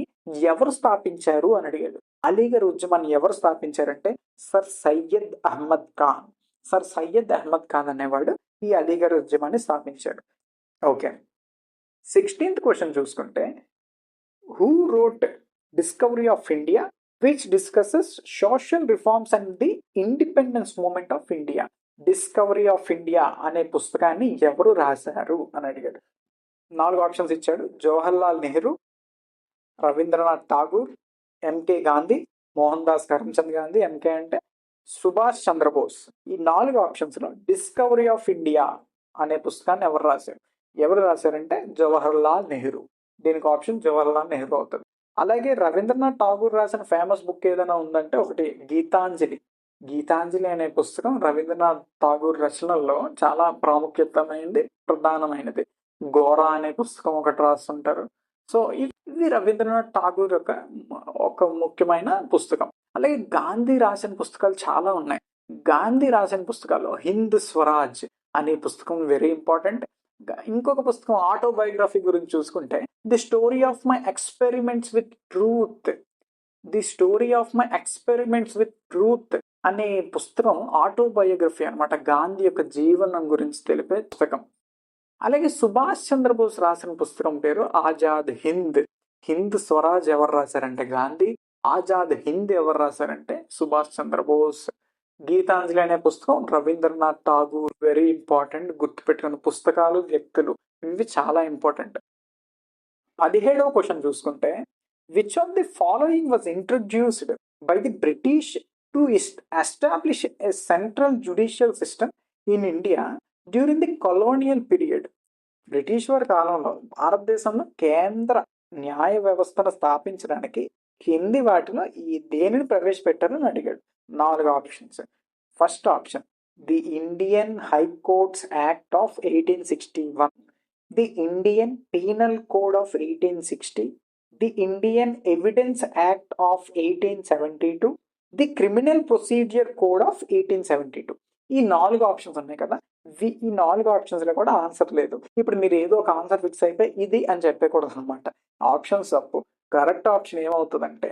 ఎవరు స్థాపించారు అని అడిగాడు. అలీగఢ్ ఉద్యమాన్ని ఎవరు స్థాపించారంటే సర్ సయ్యద్ అహ్మద్ ఖాన్ అనేవాడు ఈ అలీగఢ్ ఉద్యమాన్ని స్థాపించాడు. ఓకే, 16th క్వశ్చన్ చూసుకుంటే, who wrote Discovery of India which discusses social reforms and the independence movement of India. Discovery of India అనే పుస్తకాన్ని ఎవరు రాశారు అని అడిగాడు. 4 ఆప్షన్స్ ఇచ్చాడు. Jawaharlal Nehru, Rabindranath Tagore, M K Gandhi, Mohandas Karamchand Gandhi, M K అంటే సుభాష్ చంద్రబోస్. ఈ 4 ఆప్షన్స్లో డిస్కవరీ ఆఫ్ ఇండియా అనే పుస్తకాన్ని ఎవరు రాశారంటే జవహర్లాల్ నెహ్రూ. దీనికి ఆప్షన్ జవహర్లాల్ నెహ్రూ అవుతుంది. అలాగే రవీంద్రనాథ్ ఠాగూర్ రాసిన ఫేమస్ బుక్ ఏదైనా ఉందంటే ఒకటి గీతాంజలి అనే పుస్తకం రవీంద్రనాథ్ ఠాగూర్ రచనల్లో చాలా ప్రాముఖ్యతమైనది, ప్రధానమైనది. గోరా అనే పుస్తకం ఒకటి రాస్తుంటారు. సో ఇది రవీంద్రనాథ్ ఠాగూర్ యొక్క ఒక ముఖ్యమైన పుస్తకం. అలాగే గాంధీ రాసిన పుస్తకాలు చాలా ఉన్నాయి. గాంధీ రాసిన పుస్తకాల్లో హింద్ స్వరాజ్ అనే పుస్తకం వెరీ ఇంపార్టెంట్. ఇంకొక పుస్తకం ఆటోబయోగ్రఫీ గురించి చూసుకుంటే the story of my experiments with truth అనే పుస్తకం ఆటోబయోగ్రఫీ అనమాట, గాంధీ యొక్క జీవనం గురించి తెలిపే పుస్తకం. అలాగే సుభాష్ చంద్రబోస్ రాసిన పుస్తకం పేరు ఆజాద్ హింద్ స్వరాజ్ ఎవరు రాశారంటే గాంధీ, ఆజాద్ హింద్ ఎవరు రాశారంటే సుభాష్ చంద్రబోస్. గీతాంజలి అనే పుస్తకం రవీంద్రనాథ్ ఠాగూర్. వెరీ ఇంపార్టెంట్, గుర్తుపెట్టుకున్న పుస్తకాలు, వ్యక్తులు, ఇవి చాలా ఇంపార్టెంట్. 17వ క్వశ్చన్ చూసుకుంటే, which of the following was introduced by the British to establish a central judicial system in India during the colonial period. British వారి కాలంలో భారతదేశంలో కేంద్ర న్యాయ వ్యవస్థను స్థాపించడానికి కింది వాటిలో దేనిని ప్రవేశపెట్టారని అడిగాడు. 4 options. First option the Indian high courts act of 1861, the Indian penal code of 1860, the Indian evidence act of 1872, the criminal procedure code of 1872. ఈ 4 ఆప్షన్స్ ఉన్నాయి కదా, ఈ 4 ఆప్షన్స్ లో కూడా ఆన్సర్ లేదు. ఇప్పుడు మీరు ఏదో ఒక ఆన్సర్ ఫిక్స్ అయిపోయి ఇది అని చెప్పకూడదు అనమాట. ఆప్షన్స్ తప్పు. కరెక్ట్ ఆప్షన్ ఏమవుతుందంటే,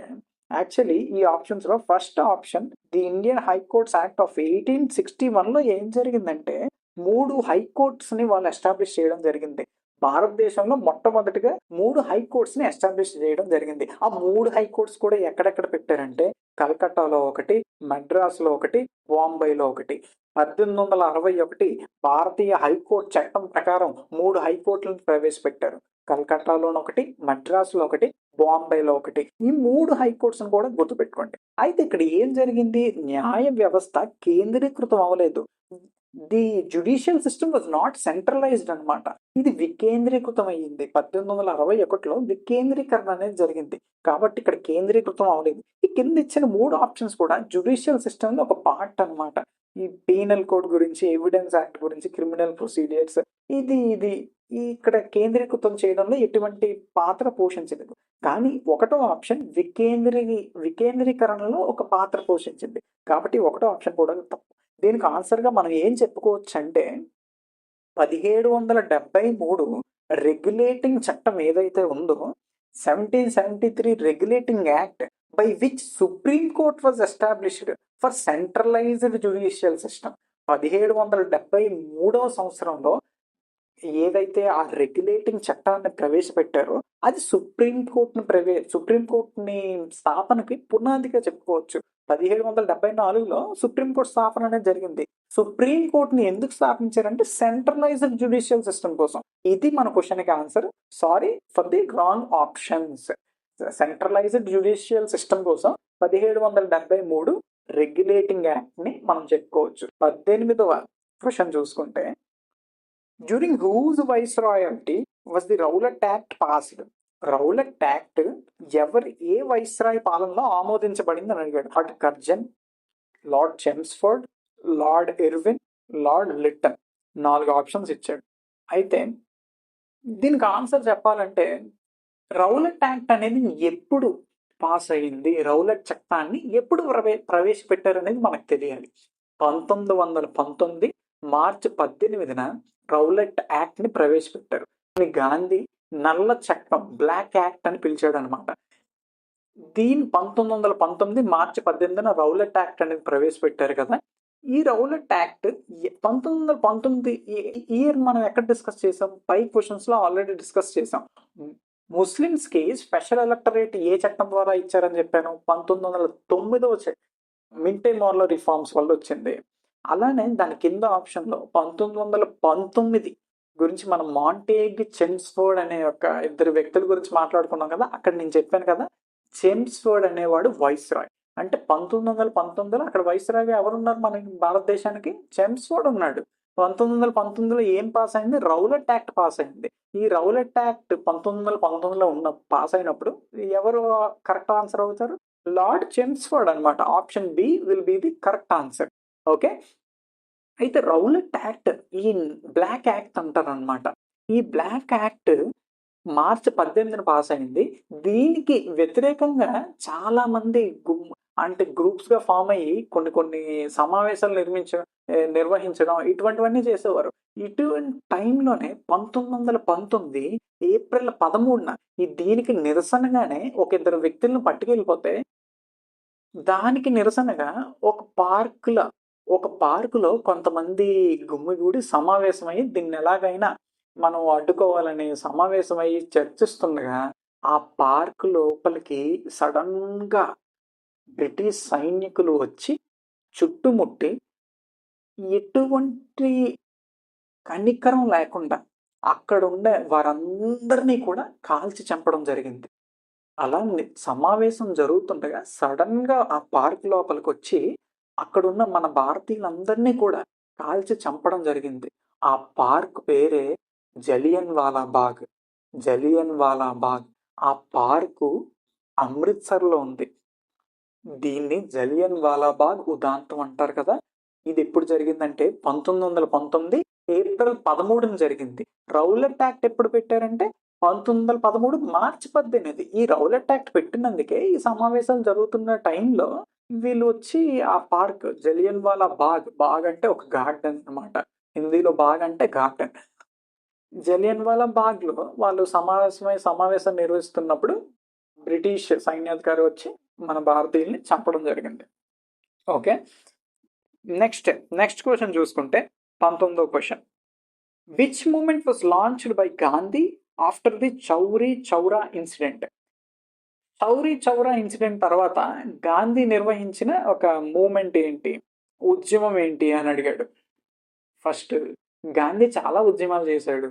యాక్చువల్లీ ఈ ఆప్షన్స్ లో first option, the Indian high courts act of 1861 లో ఏం జరిగిందంటే 3 హైకోర్ట్స్ ని వాళ్ళు ఎస్టాబ్లిష్ చేయడం జరిగింది. భారతదేశంలో మొట్టమొదటిగా 3 హైకోర్ట్స్ ని ఎస్టాబ్లిష్ చేయడం జరిగింది. ఆ 3 హైకోర్ట్స్ కూడా ఎక్కడెక్కడ పెట్టారంటే కలకట్టాలో ఒకటి, మద్రాసులో ఒకటి, బాంబేలో ఒకటి. 1861 భారతీయ హైకోర్టు చట్టం ప్రకారం 3 హైకోర్టులను ప్రవేశపెట్టారు. కలకట్టాలోని ఒకటి, మద్రాసులో ఒకటి, బాంబేలో ఒకటి. ఈ 3 హైకోర్ట్స్ కూడా గుర్తుపెట్టుకోండి. అయితే ఇక్కడ ఏం జరిగింది, న్యాయ వ్యవస్థ కేంద్రీకృతం అవ్వలేదు. The judicial system was not centralised అనమాట. ఇది వికేంద్రీకృతం అయ్యింది. 1861లో వికేంద్రీకరణ అనేది జరిగింది. కాబట్టి ఇక్కడ కేంద్రీకృతం అవ్వలేదు. ఈ కింద ఇచ్చిన 3 ఆప్షన్స్ కూడా జ్యుడిషియల్ సిస్టమ్ లో ఒక పార్ట్ అనమాట. ఈ పీనల్ కోడ్ గురించి, ఎవిడెన్స్ యాక్ట్ గురించి, క్రిమినల్ ప్రొసీడియర్స్, ఇది ఇక్కడ కేంద్రీకృతం చేయడంలో ఎటువంటి పాత్ర పోషించలేదు. కానీ ఒకటో ఆప్షన్ వికేంద్రీకరణలో ఒక పాత్ర పోషించింది. కాబట్టి ఒకటో ఆప్షన్ కూడా తప్పు. దీనికి ఆన్సర్గా మనం ఏం చెప్పుకోవచ్చు అంటే 1773 రెగ్యులేటింగ్ చట్టం ఏదైతే ఉందో, 1773 regulating act by which supreme court was established for centralised judicial system. 1773వ సంవత్సరంలో ఏదైతే ఆ రెగ్యులేటింగ్ చట్టాన్ని ప్రవేశపెట్టారో అది సుప్రీంకోర్టుని స్థాపనకి పునాదిగా చెప్పుకోవచ్చు. 1774లో సుప్రీంకోర్టు స్థాపన అనేది జరిగింది. సుప్రీంకోర్టుని ఎందుకు స్థాపించారంటే సెంట్రలైజ్డ్ జ్యుడిషియల్ సిస్టమ్ కోసం. ఇది మన క్వశ్చన్కి answer. Sorry for the wrong options. Centralised judicial system కోసం 1773 రెగ్యులేటింగ్ యాక్ట్ ని మనం చెప్పుకోవచ్చు. 18వ క్వశ్చన్ చూసుకుంటే, during whose viceroyalty was the Rowlatt act passed? Rowlatt act ఏ వైస్రాయ్ పాలనలో ఆమోదించబడింది అని అడిగాడు. Lord Curzon, Lord Chelmsford, Lord Irwin, Lord Lytton. 4 options ఇచ్చాడు. అయితే దీనికి ఆన్సర్ చెప్పాలంటే రౌలట్ యాక్ట్ అనేది ఎప్పుడు పాస్ అయింది, రౌలట్ చట్టాన్ని ఎప్పుడు ప్రవేశపెట్టారు అనేది మనకు తెలియాలి. 1919 మార్చి 18న రౌలట్ యాక్ట్ ని ప్రవేశపెట్టారు. గాంధీ నల్ల చట్టం, బ్లాక్ యాక్ట్ అని పిలిచాడు అనమాట. 1919 మార్చి 18న రౌలట్ యాక్ట్ అనేది ప్రవేశపెట్టారు కదా. ఈ రౌలట్ యాక్ట్ 1919 ఇయర్ మనం ఎక్కడ డిస్కస్ చేసాం, 5 క్వశ్చన్స్ లో ఆల్రెడీ డిస్కస్ చేసాం. ముస్లిమ్స్ కి స్పెషల్ ఎలక్టరేట్ ఏ చట్టం ద్వారా ఇచ్చారని చెప్పాను, 1909 మింటే మోర్లో రిఫార్మ్స్ వల్ల వచ్చింది. అలానే దాని కింద ఆప్షన్ లో 1919 గురించి మనం మాంటేగ్, చెమ్స్ఫోర్డ్ అనే ఒక 2 వ్యక్తుల గురించి మాట్లాడుకున్నాం కదా. అక్కడ నేను చెప్పాను కదా, చెమ్స్ఫోర్డ్ అనేవాడు వైస్రాయ్. అంటే 1919లో అక్కడ వైస్రాయ్ ఎవరున్నారు మన భారతదేశానికి? చెమ్స్ఫోర్డ్ ఉన్నాడు. 1919లో ఏం పాస్ అయింది? రౌలట్ యాక్ట్ పాస్ అయింది. ఈ రౌలట్ యాక్ట్ 1919లో పాస్ అయినప్పుడు ఎవరు కరెక్ట్ ఆన్సర్ అవుతారు? లార్డ్ చెమ్స్ఫోర్డ్ అనమాట. Option B will be the correct answer. Okay. అయితే రౌలట్ యాక్ట్ ఈ బ్లాక్ యాక్ట్ అంటారు అనమాట. ఈ బ్లాక్ యాక్ట్ మార్చి 18న పాస్ అయింది. దీనికి వ్యతిరేకంగా చాలా మంది గ్రూప్స్ గా ఫామ్ అయ్యి కొన్ని సమావేశాలు నిర్వహించడం ఇటువంటివన్నీ చేసేవారు. ఇటువంటి టైంలోనే 1919 ఏప్రిల్ 13న దీనికి నిరసనగానే ఒక 2 వ్యక్తులను పట్టుకెళ్ళిపోతే, దానికి నిరసనగా ఒక పార్కులో కొంతమంది గుమ్మిగూడి సమావేశమై దీన్ని ఎలాగైనా మనం అడ్డుకోవాలని సమావేశమై చర్చిస్తుండగా ఆ పార్క్ లోపలికి సడన్ గా బ్రిటిష్ సైనికులు వచ్చి చుట్టుముట్టి ఎటువంటి కనికరం లేకుండా అక్కడ ఉండే వారందరినీ కూడా కాల్చి చంపడం జరిగింది. అలా సమావేశం జరుగుతుండగా సడన్ గా ఆ పార్క్ లోపలికి వచ్చి అక్కడున్న మన భారతీయులందరినీ కూడా కాల్చి చంపడం జరిగింది. ఆ పార్క్ పేరే జలియన్ వాలా బాగ్. ఆ పార్కు అమృత్సర్లో ఉంది. దీన్ని జలియన్ వాలా బాగ్ ఉదాంతం అంటారు కదా. ఇది ఎప్పుడు జరిగిందంటే 1919 ఏప్రిల్ 13న జరిగింది. రౌలట్ యాక్ట్ ఎప్పుడు పెట్టారంటే 1913 మార్చి 18 ఈ రౌలట్ యాక్ట్ పెట్టినందుకే ఈ సమావేశాలు జరుగుతున్న టైంలో వీళ్ళు వచ్చి ఆ పార్క్ జలియన్ వాలా బాగ్ అంటే ఒక గార్డెన్ అన్నమాట. హిందీలో బాగ్ అంటే గార్డెన్. జలియన్ వాలా బాగ్లో వాళ్ళు సమావేశం నిర్వహిస్తున్నప్పుడు బ్రిటిష్ సైన్యాధికారి వచ్చి మన భారతీయుల్ని చంపడం జరిగింది. ఓకే, నెక్స్ట్ క్వశ్చన్ చూసుకుంటే 19వ question. Which movement was launched by Gandhi after the Chauri Chaura incident? Chauri Chaura incident తర్వాత గాంధీ నిర్వహించిన ఒక మూమెంట్ ఏంటి, ఉద్యమం ఏంటి అని అడిగాడు. ఫస్ట్ గాంధీ చాలా ఉద్యమాలు చేశాడు.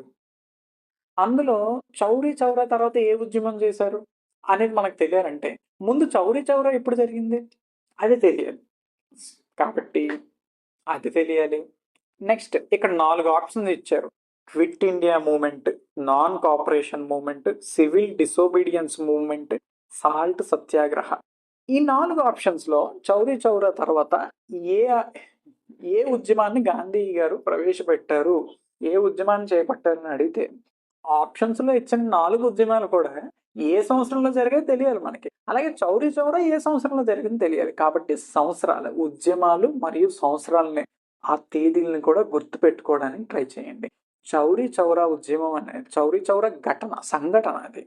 అందులో చౌరీ చౌరా తర్వాత ఏ ఉద్యమం చేశారు అనేది మనకు తెలియాలంటే ముందు చౌరీ చౌరా ఎప్పుడు జరిగింది అది తెలియాలి. కాబట్టి అది తెలియాలి. నెక్స్ట్ ఇక్కడ 4 ఆప్షన్స్ ఇచ్చారు. Quit India movement, non cooperation movement, civil disobedience movement, salt satyagraha. ఈ 4 ఆప్షన్స్లో చౌరీ చౌరా తర్వాత ఏ ఉద్యమాన్ని గాంధీ గారు ప్రవేశపెట్టారు, ఏ ఉద్యమాన్ని చేపట్టారని అడిగితే ఆప్షన్స్లో ఇచ్చిన 4 ఉద్యమాలు కూడా ఏ సంవత్సరంలో జరిగాయో తెలియాలి మనకి. అలాగే చౌరీ చౌరా ఏ సంవత్సరంలో జరిగింది తెలియాలి. కాబట్టి సంవత్సరాలు, ఉద్యమాలు మరియు సంవత్సరాలని, ఆ తేదీలను కూడా గుర్తుపెట్టుకోవడానికి ట్రై చేయండి. చౌరీ చౌరా ఉద్యమం అనేది చౌరీ చౌరా సంఘటన అది.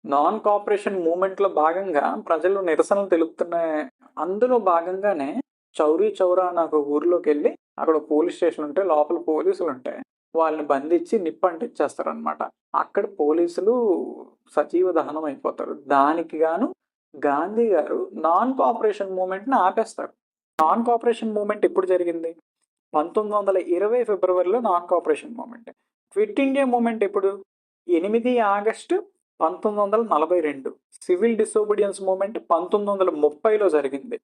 నాన్ కోఆపరేషన్ మూమెంట్లో భాగంగా ప్రజలు నిరసనలు తెలుపుతున్న అందులో భాగంగానే చౌరీ చౌరా నాకు ఊర్లోకి వెళ్ళి అక్కడ పోలీస్ స్టేషన్ ఉంటే లోపల పోలీసులు ఉంటాయి, వాళ్ళని బంధించి నిప్పంటిచ్చేస్తారు అనమాట. అక్కడ పోలీసులు సజీవ దహనం అయిపోతారు. దానికి గాను గాంధీ గారు నాన్ కోఆపరేషన్ మూమెంట్ని ఆపేస్తారు. నాన్ కోఆపరేషన్ మూమెంట్ ఎప్పుడు జరిగింది? 1920 ఫిబ్రవరిలో non cooperation moment. Quit India moment ఎప్పుడు? 8 ఆగస్టు 1942. సివిల్ డిసోబీడియన్స్ మూమెంట్ 1930లో జరిగింది.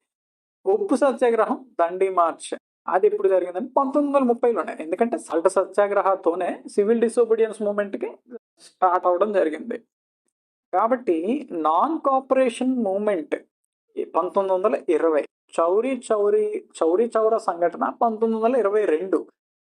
ఉప్పు సత్యాగ్రహం, దండి మార్చ్ అది ఎప్పుడు జరిగిందని 1930లోనే. ఎందుకంటే సాల్ట్ సత్యాగ్రహతోనే సివిల్ డిసోబీడియన్స్ మూమెంట్కి స్టార్ట్ అవడం జరిగింది. కాబట్టి non cooperation movement 1920, Chauri Chaura సంఘటన 1922.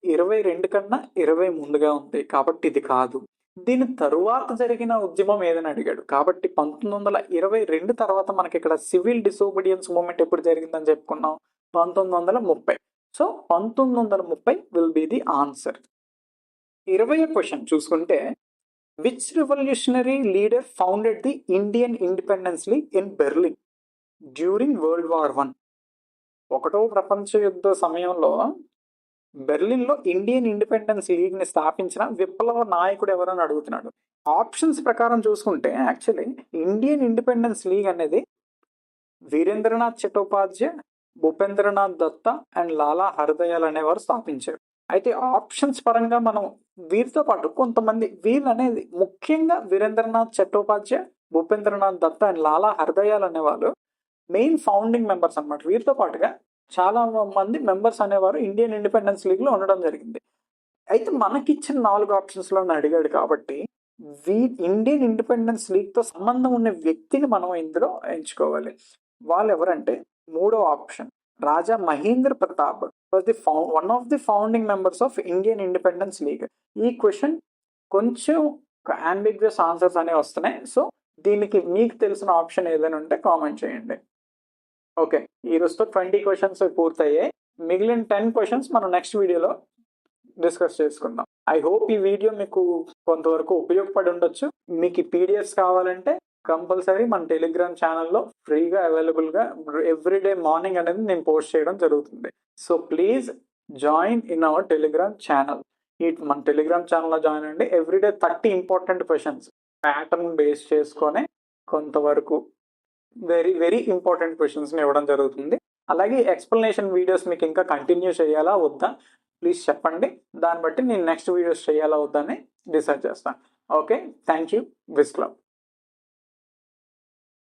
22 కన్నా 20 ముందుగా ఉంది కాబట్టి ఇది కాదు. దీని తరువాత జరిగిన ఉద్యమం ఏదని అడిగాడు. కాబట్టి 1922 తర్వాత మనకి ఇక్కడ సివిల్ డిసోబీడియన్స్ మూమెంట్ ఎప్పుడు జరిగిందని చెప్పుకున్నాం? 1930. So 1930 will be the answer. 20వ క్వశ్చన్ చూసుకుంటే which revolutionary leader founded the Indian independence league in Berlin during world war 1? 1వ ప్రపంచ యుద్ధ సమయంలో బెర్లిన్లో ఇండియన్ ఇండిపెండెన్స్ లీగ్ని స్థాపించిన విప్లవ నాయకుడు ఎవరని అడుగుతున్నాడు. ఆప్షన్స్ ప్రకారం చూసుకుంటే యాక్చువల్లీ ఇండియన్ ఇండిపెండెన్స్ లీగ్ అనేది వీరేంద్రనాథ్ చటోపాధ్యాయ్, భూపేంద్రనాథ్ దత్తా అండ్ లాలా హర్దయాల్ అనేవారు స్థాపించారు. అయితే ఆప్షన్స్ పరంగా మనం వీరితో పాటు కొంతమంది, వీళ్ళు అనేది ముఖ్యంగా వీరేంద్రనాథ్ చటోపాధ్యాయ్, భూపేంద్రనాథ్ దత్తా అండ్ లాలా హర్దయాల్ అనేవాళ్ళు మెయిన్ ఫౌండింగ్ మెంబర్స్ అన్నమాట. వీరితో పాటుగా చాలా మంది మెంబర్స్ అనేవారు ఇండియన్ ఇండిపెండెన్స్ లీగ్లో ఉండడం జరిగింది. అయితే మనకిచ్చిన 4 ఆప్షన్స్లో అడిగాడు కాబట్టి ఇండియన్ ఇండిపెండెన్స్ లీగ్తో సంబంధం ఉన్న వ్యక్తిని మనం ఇందులో ఎంచుకోవాలి. వాళ్ళు ఎవరంటే 3వ option Raja Mahendra Pratap was the one of the founding members of Indian independence league. ఈ క్వశ్చన్ కొంచెం అంబిగ్యూస్ ఆన్సర్స్ అనేవి వస్తున్నాయి. సో దీనికి మీకు తెలిసిన ఆప్షన్ ఏదైనా ఉంటే కామెంట్ చేయండి. ఓకే, ఈ రోజుతో 20 క్వశ్చన్స్ పూర్తయ్యాయి. మిగిలిన 10 క్వశ్చన్స్ మనం నెక్స్ట్ వీడియోలో డిస్కస్ చేసుకుందాం. ఐ హోప్ ఈ వీడియో మీకు కొంతవరకు ఉపయోగపడి ఉండొచ్చు. మీకు ఈ పీడిఎఫ్స్ కావాలంటే కంపల్సరీ మన టెలిగ్రామ్ ఛానల్లో ఫ్రీగా అవైలబుల్గా ఎవ్రీడే మార్నింగ్ అనేది నేను పోస్ట్ చేయడం జరుగుతుంది. So please join in our Telegram channel. మన టెలిగ్రామ్ ఛానల్లో జాయిన్ అండి. Everyday 30 important questions pattern base చేసుకొని కొంతవరకు వెరీ వెరీ ఇంపార్టెంట్ క్వశ్చన్స్ని ఇవ్వడం జరుగుతుంది. అలాగే ఎక్స్ప్లెనేషన్ వీడియోస్ మీకు ఇంకా కంటిన్యూ చేయాలా వద్దా ప్లీజ్ చెప్పండి. దాన్ని బట్టి నేను నెక్స్ట్ వీడియోస్ చేయాలా వద్దా అని డిసైడ్ చేస్తాను. Okay, thank you. విస్ క్లబ్.